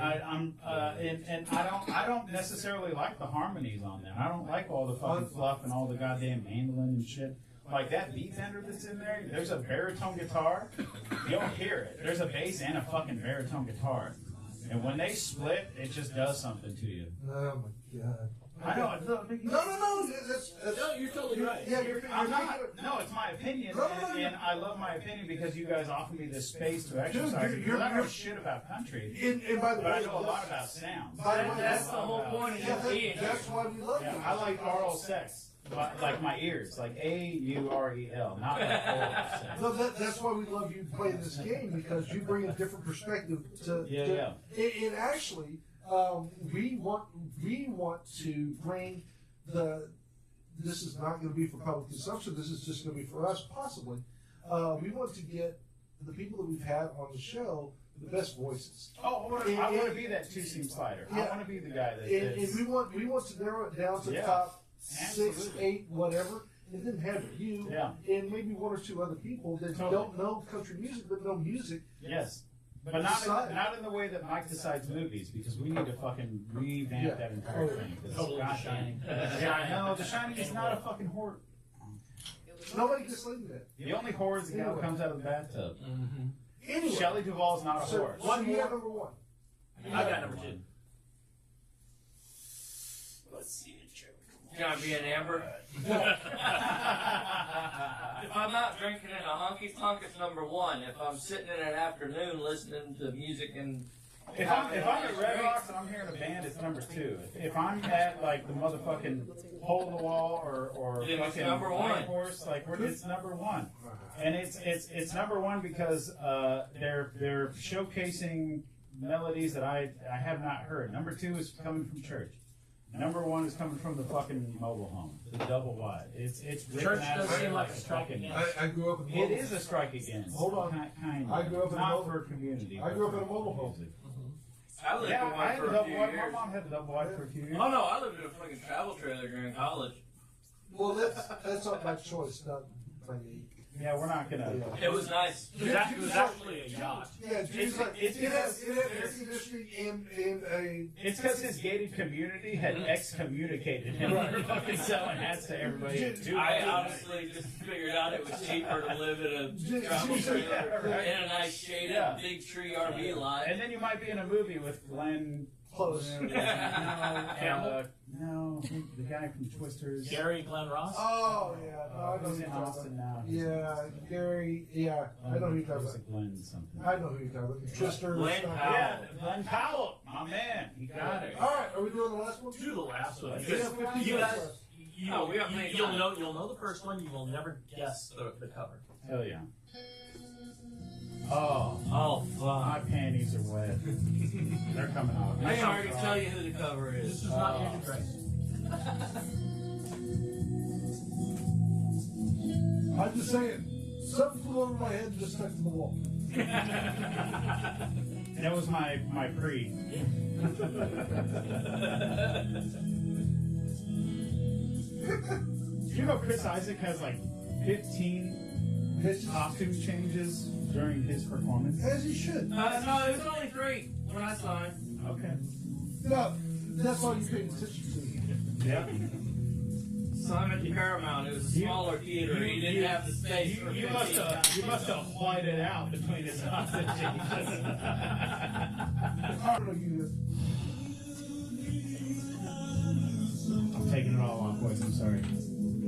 and I don't necessarily like the harmonies on there. I don't like all the fucking fluff and all the goddamn mandolin and shit. Like that beat bender that's in there, there's a baritone guitar. You don't hear it. There's a bass and a fucking baritone guitar. And when they split, it just does something to you. Oh my god. I know. No. That's No, you're totally right. yeah. You're I'm not. not. No, it's my opinion, No. and I love my opinion because you guys offer me this space to exercise. Dude, Because I know shit about country, And by the but I way, know a lot about sound. By the way, That's the whole point of yeah, him being here. that's why we love Yeah, you. I like oral sex, like my ears, like AUREL, not like oral sex. No, that's why we love you playing this game because you bring a different perspective to. Yeah. And actually, we want to bring the. This is not going to be for public consumption. This is just going to be for us, possibly. We want to get the people that we've had on the show the best voices. Oh, I want to be that two-seam slider. I Yeah. want to be the guy that. And we want to narrow it down to the Yeah. top 6, Absolutely. 8, whatever, and then have you Yeah. and maybe one or two other people that Totally. don't know country music but know music. Yes. But not in the way that Mike decides movies, because we need to fucking revamp Yeah. that entire thing. 'Cause Totally gosh, Shining. Yeah, no, The Shining is not a fucking horror. Nobody gets into that. The only horror is the guy who comes out of the bathtub. Anyway, Shelley Duvall's not a so horror. one more number one. I got number two. Can I be an Amber? If I'm not drinking in a honky tonk, it's number one. If I'm sitting in an afternoon listening to music and If I'm at Red Rocks and I'm hearing a band, it's number 2. If I'm at like the motherfucking hole in the wall or Then it's fucking number one. White Horse, like it's number 1, and it's number 1 because they're showcasing melodies that I have not heard. Number 2 is coming from church. Number 1 is coming from the fucking mobile home, the double wide. It's Church does seem like a strike against. I grew up in It is a strike against. Hold on. Kind of. I grew up in a not mobile- for community. I grew up in a mobile home. music. I lived Yeah, in I one had for a a double few wide. My years. mom had a double wide for a few years. Oh no, I lived in a fucking travel trailer during college. Well, that's not my choice, not my need. Yeah, we're not gonna. It was nice. It was actually a yacht. Yeah, It has air conditioning and a. It's because his gated community had excommunicated him from fucking selling hats to everybody. I honestly just figured out it was cheaper to live in a travel trailer in a nice shaded Yeah. big tree RV lot. And then you might be in a movie with Glenn. Close. No, the guy from Twisters. Gary Glenn Ross. Oh yeah, no, I know Who's who in you're talking Austin about. now? Yeah, Gary. Yeah, I know who you're talking There's a about. Glenn something. I know who you're talking about. Twister. Glenn stuff. Powell. Yeah, Glenn Powell, my man. He got it. All right, are we doing the last one? Do the last one. Yeah, Because 50 you minutes guys, left. Oh, we got plenty of time. you'll know the first one. You will never guess the cover. Hell yeah. Oh, Oh my fuck! panties are wet. They're coming off. I can already tell you who the cover This is. is not here to drink. I'm just saying, something flew over my head and just stuck to the wall. That was my pre. You know Chris Isaac has like 15 costume changes during his performance? As he should. No, it was only 3 when I saw him. Okay. No, that's all you paid attention Yeah. Saw him at the Paramount. It was a smaller theater. He didn't have the space for You 15 must have whited out between his costume changes. to. I don't know you. I'm taking it all off, boys. I'm sorry.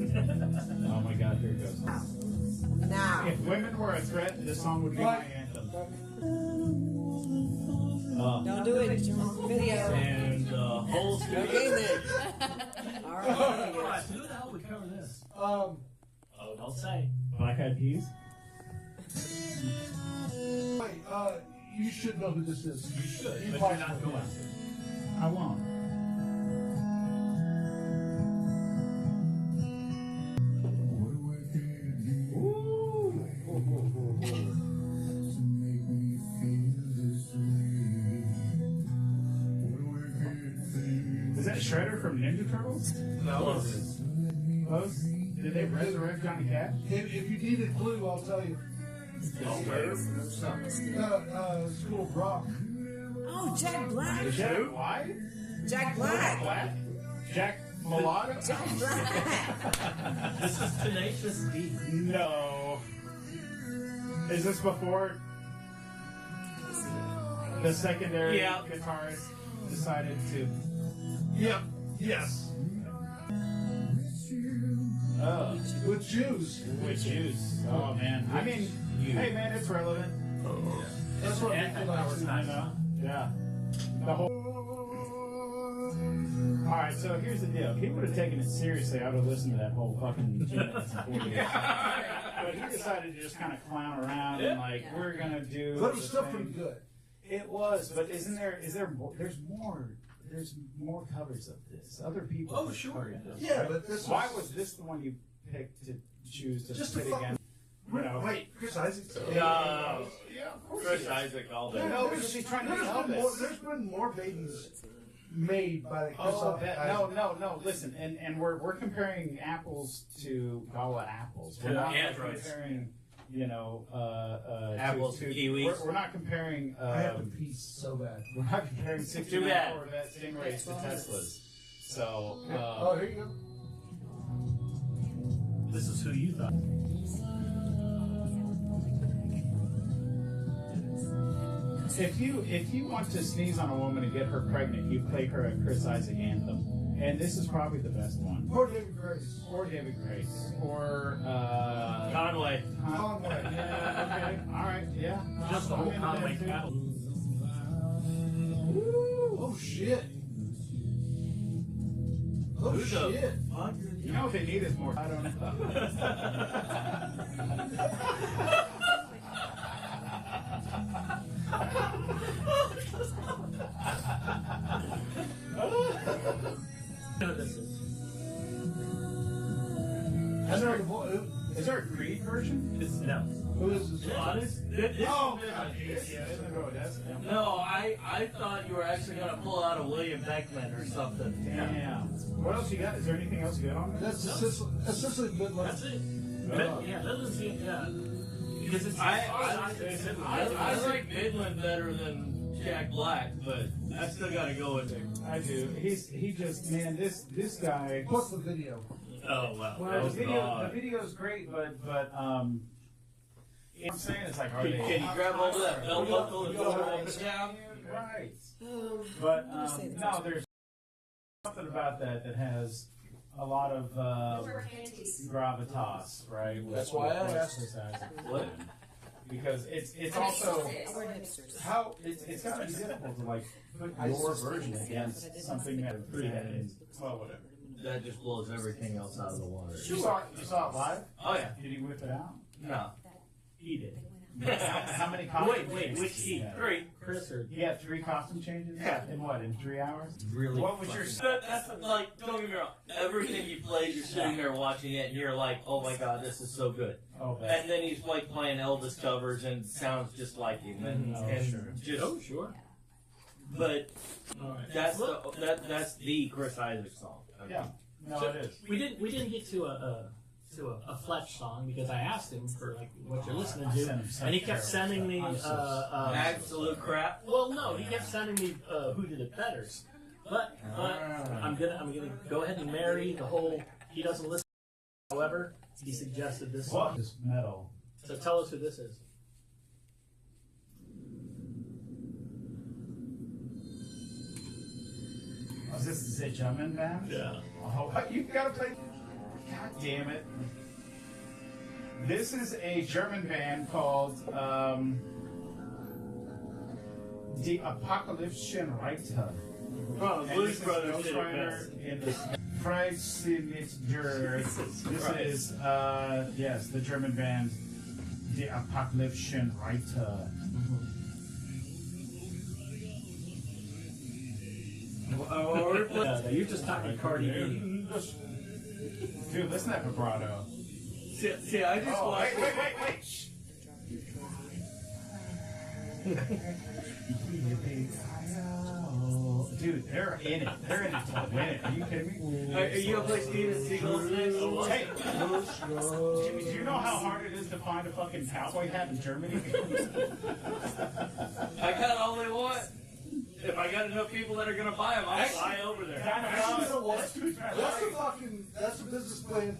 Oh my God, here it goes. Now. If women were a threat, this song would be my anthem. Don't do it. It's your own video. And the whole Okay studio. then. All right. Alright, who the hell would cover this? Um, Oh, don't say. Black Eyed Peas? wait, you should know who this is. You should, You but watch you're not it. going to. I won't. Is that Shredder from Ninja Turtles? No. Close? Did they resurrect Johnny Cash? If you need a clue, I'll tell you. School of Rock. Oh, Jack Black. Jack White? Jack Black. Black? Jack Mulatto? Jack Black. This is Tenacious D. No. Is this before the secondary Yeah. guitarist decided to? Yep. Yes. Oh, With Jews. with Jews. Oh man. I mean, hey man, it's relevant. That's what And people like to I know. Yeah. The whole. All right, so here's the deal. If he would have taken it seriously, I would have listened to that whole fucking 2 minutes and 40 minutes. But he decided to just kind of clown around and like, we're gonna do. But it was the still thing. pretty good. It was, but is there more? There's more covers of this. Other people. Oh, have sure, covered yeah. this, Yeah, right? but this Why was- was this the one you picked to choose to Just pit to fuck against? You know, Wait, Chris Isaac's. No. yeah, of course. Chris Isaac all day. No, because he's trying to be Elvis. There's been more babies made by the Chris Oh, Isaac. no. Listen, and we're comparing apples to call it apples. We're To not androids. comparing, Apples to kiwis. We're not comparing. I have to pee so bad. We're not comparing Too 69 bad. Corvette Stingrays to Teslas. So. Oh, here you go. This is who you thought. If you want to sneeze on a woman and get her pregnant, you play her a Chris Isaac anthem. And this is probably the best one. Or David Grace. Or David Grace. Or Conway. Conway. Yeah, okay. All right. Yeah. Just the whole Conway cattle. Oh shit. Oh Who the shit. fuck? You know what they need is more. I don't know. I know the boy. Is there a Creed version? No. Who is this? Honest? Oh, No, I thought you were actually going to pull out a William Beckman or something. damn. What else you got? Is there anything else good on there? That's essentially Midland. That's it. Yeah, Midland's yeah. Because it's I like Midland better than Jack Black, but I still got to go with him. I do. He just, man, this guy. What's the video? Oh, wow. Well, the video is great, but you know what I'm saying? It's like, are Can they? you grab hold of that belt buckle and throw it up and down? Right. But no, there's something about that has a lot of gravitas, right? That's why I asked. What? Because it's also how it's gotta be difficult to like put your version against something that well, whatever. That just blows everything else out of the water. You saw it live? Oh, yeah. Did he whip it out? No. he did. How many costume Wait, changes which did he? have? Three. Chris or He had 3 costume changes? Yeah. In what, in 3 hours? Really? What was your That's like, don't get me wrong. Everything you played, you're sitting there watching it, and you're like, oh my god, this is so good. Oh, And then he's like playing Elvis covers and sounds just like him, and, just. oh sure. But that's the Chris Isaac song. I mean, Yeah. No, So it is. We didn't get to a Fletch song because I asked him for like what you're listening to, and he kept sending me absolute crap. well, no, he kept sending me who did it better. But I'm gonna go ahead and marry the whole. He doesn't listen. However, he suggested this song. This metal. So tell us who this is. Is this the German band? Yeah. Oh, you gotta play. God damn it. This is a German band called Die Apokalyptischen Reiter. Oh, And Blues this is Brothers Ghost did it Rider best. in the Freiznitzger. This is, yes, the German band Die Apokalyptischen Reiter. You're just talking Cardi B. Dude, listen to that vibrato. See, I just Oh, watched. wait. Shh. Dude, they're in it. They're in it to win it. Are you kidding me? Are you gonna play Steven Seagal's next? Hey, Jimmy, do you know how hard it is to find a fucking cowboy hat in Germany? I got all they want. If I got enough people that are gonna buy them, I'll fly over there. Actually, you know what? That's the business plan.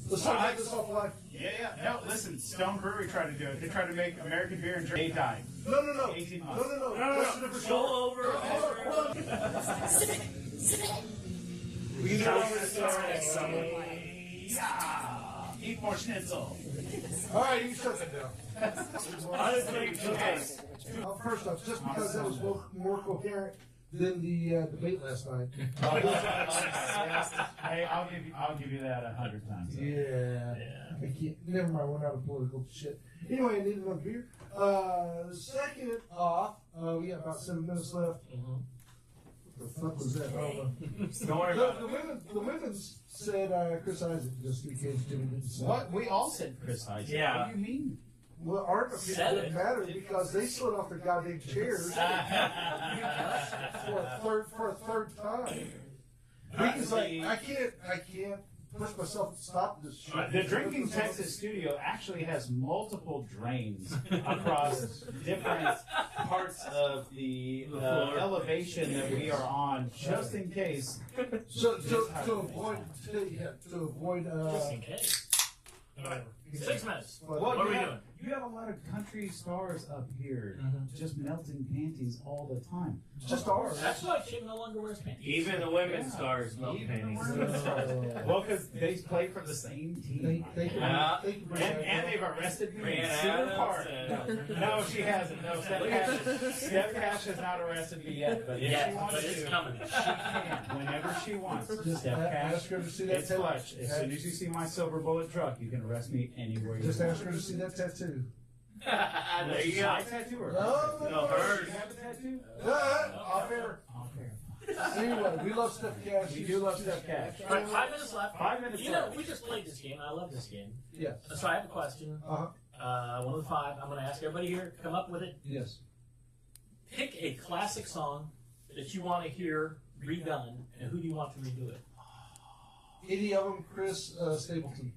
Let's try to make this off live. Yeah. No, listen, Stone Brewery tried to do it. They tried to make American beer in Germany. They died. No. 18 months. No. That's a different Go show. over. Hold on. We can go over the story. Eat more schnitzel. All right, you shut that down. Honestly, okay. First off, just because that was more coherent than the debate last night. Hey, I'll give you that 100 times. Yeah. I can't. Never mind. We're not a political shit. Anyway, I need another beer. Second off, we got about 7 minutes left. What the fuck was that? Don't worry about it. The women said Chris Isaac just in case Jimmy didn't say. What? We all said Chris Isaac. Yeah. What do you mean? Well, our opinion Said didn't it. matter because they slid off their goddamn chairs for a third time. Because like I can't push myself to stop this shit. The Drinking Texas studio actually has multiple drains across different parts of the elevation that we are on, just in case. So to avoid Just in case. 6 minutes. What are we doing? You have a lot of country stars up here, just melting panties all the time. Just ours. That's why Chip no longer wears panties. Even the women's stars melt panties. Well, because they play for the same team. Thank you. And they've arrested me in Cedar Park. No, she hasn't. No, Steph Cash has not arrested me yet, but if she wants but it's to, coming. she can whenever she wants. Steph Cash, Ask her to see that it's clutch. As soon as you see my silver bullet truck, you can arrest me anywhere you Just want. ask her to see that tattoo. There you go. My tattoo or No, hers. You have a tattoo? Off air. Off air. Anyway, we love Steph Cash. We do love Steph Cash. All right, 5 minutes left. 5 minutes You left. know, we just played this game. I love this game. Yes. So I have a question. One of the 5. I'm going to ask everybody here. Come up with it. Yes. Pick a classic song that you want to hear redone, and who do you want to redo it? Any of them, Chris Stapleton.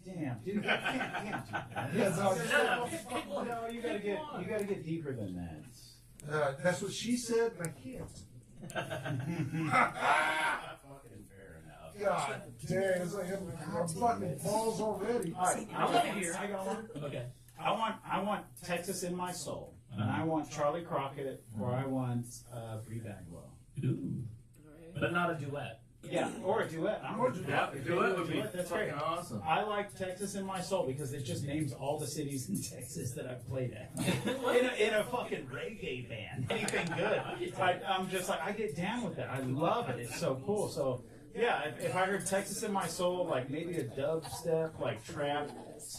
Damn, dude, I can't do that. Yeah, No, pick one. No, you gotta get deeper than that. That's what she said, and I can't. Fucking fair enough. God dang, it's like I'm fucking balls already. All right, I want to hear. I got one. Okay. I want Texas in My Soul, and I want Charlie Crockett, or I want Bree Bagwell. Ooh. But not a duet. Yeah, or a duet. I'm Or gonna a Yeah, duet would be That's great. fucking awesome. I like Texas in My Soul because it just names all the cities in Texas that I've played at. in a fucking reggae band. Anything good. I'm just like, I get down with that. I love it. It's so cool. So, yeah, if I heard Texas in My Soul, like maybe a dubstep, like trap,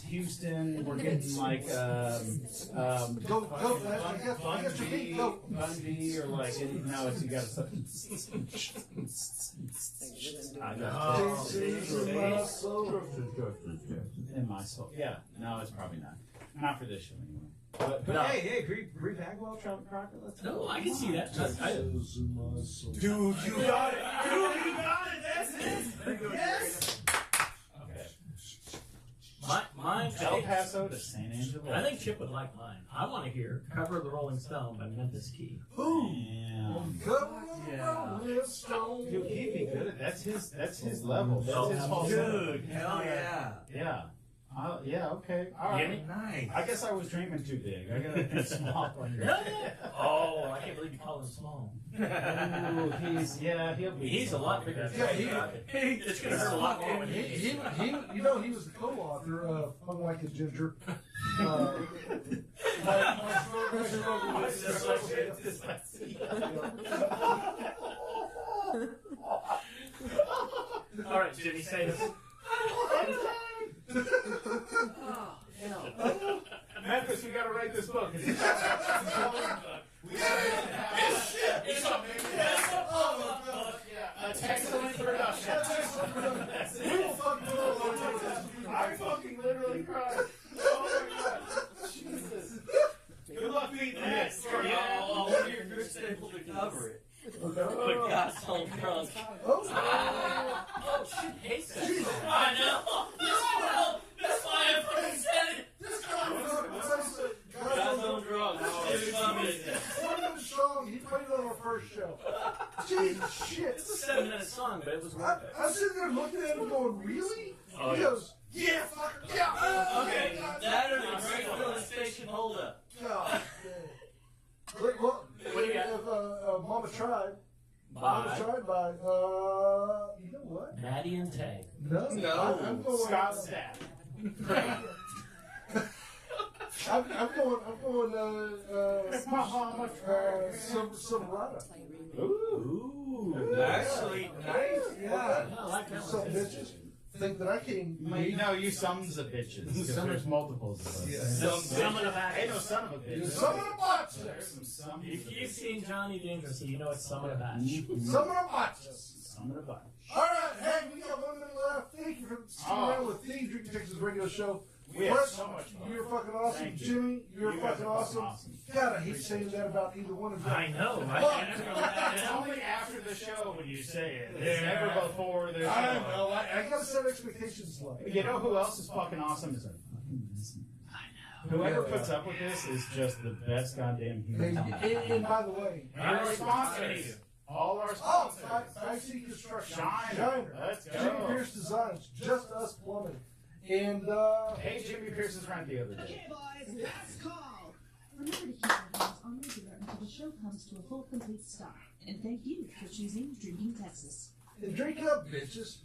Houston, we're getting like, Go, I got your beat, go. Bundy, or like, no, it's, you gotta, I got Texas in my soul. in my soul. Yeah, no, it's probably not. Not for this show anyway. But No. hey, Bree Bagwell, Charlie Crockett, let's go. No, I can see that. Texas in my soul. Dude, you got it! Dude, you got it! That's it! Yes! Okay. Mine. El Paso to San Angelo. I think Chip would like mine. I want to hear "Cover of the Rolling Stone" by Memphis Key. Damn. Dude, he'd be good at that's his level. That's his whole Dude, hell yeah. Yeah. Yeah, okay. All You right. hear me? Nice. I guess I was dreaming too big. I gotta think small. Oh, I can't believe you call him small. Ooh, he'll be. He's a lot bigger. Than it's gonna hurt a lot more when He was the co-author of Unlike a Ginger. All right, Jimmy, say this. Memphis, we gotta write this book. It's a excellent production. I fucking literally cried. Oh my god. Jesus. Good luck beating this. I'll hear Chris Stapleton to cover it. But God's so drunk. Oh, shit, hates that. I know. That's why I fucking said it. God's so drunk. One of the songs he played on our first show. Jesus shit. It's a 7-minute song, but it was worth it. I'm sitting there looking at him going, really? Oh, He yeah. goes, yeah, fucker, yeah. Okay, that or the Great Filling Station holdup. God damn. Look, What do you got? Mama Tried. Mama Bye. Tried by, you know what? Maddie and Tay. No. I'm going, Scott Stapp. I'm going, some Rada. Ooh. Actually, nice. Yeah. I like that Some one. bitches think that I can't. No, you sons of bitches. Because there's multiples of us. Some of the back. Ain't no son of a bitch. Some of the butts. There's some If you've seen Johnny Dangerous, you know it's some of the batch. Some of the butts. Some of the bunch. All right, hey, we got 1 minute left. Thank you for sticking around with the Drinking Texas radio show. We had Chris, so much fun. you're fucking awesome. Thank you. Jimmy, you're You guys fucking are fucking awesome. God, I hate saying that about either one of you. I know. It's only after the show when you say it. It's Yeah. never before the I show. know. I gotta set expectations low. You know who else is fucking awesome? Is our fucking listener. Whoever puts up with this is just the best goddamn human. And by the way, And our sponsors. All our oh, sponsors. I see construction. Shiner. Let's Jimmy go. Pierce Designs. Just Us Plumbing. And Hey, Jimmy Pearson's right the other day. Okay, boys, last call. Remember to keep your hands on regular until the show comes to a full, complete stop. And thank you for choosing Drinking Texas. drink up, bitches.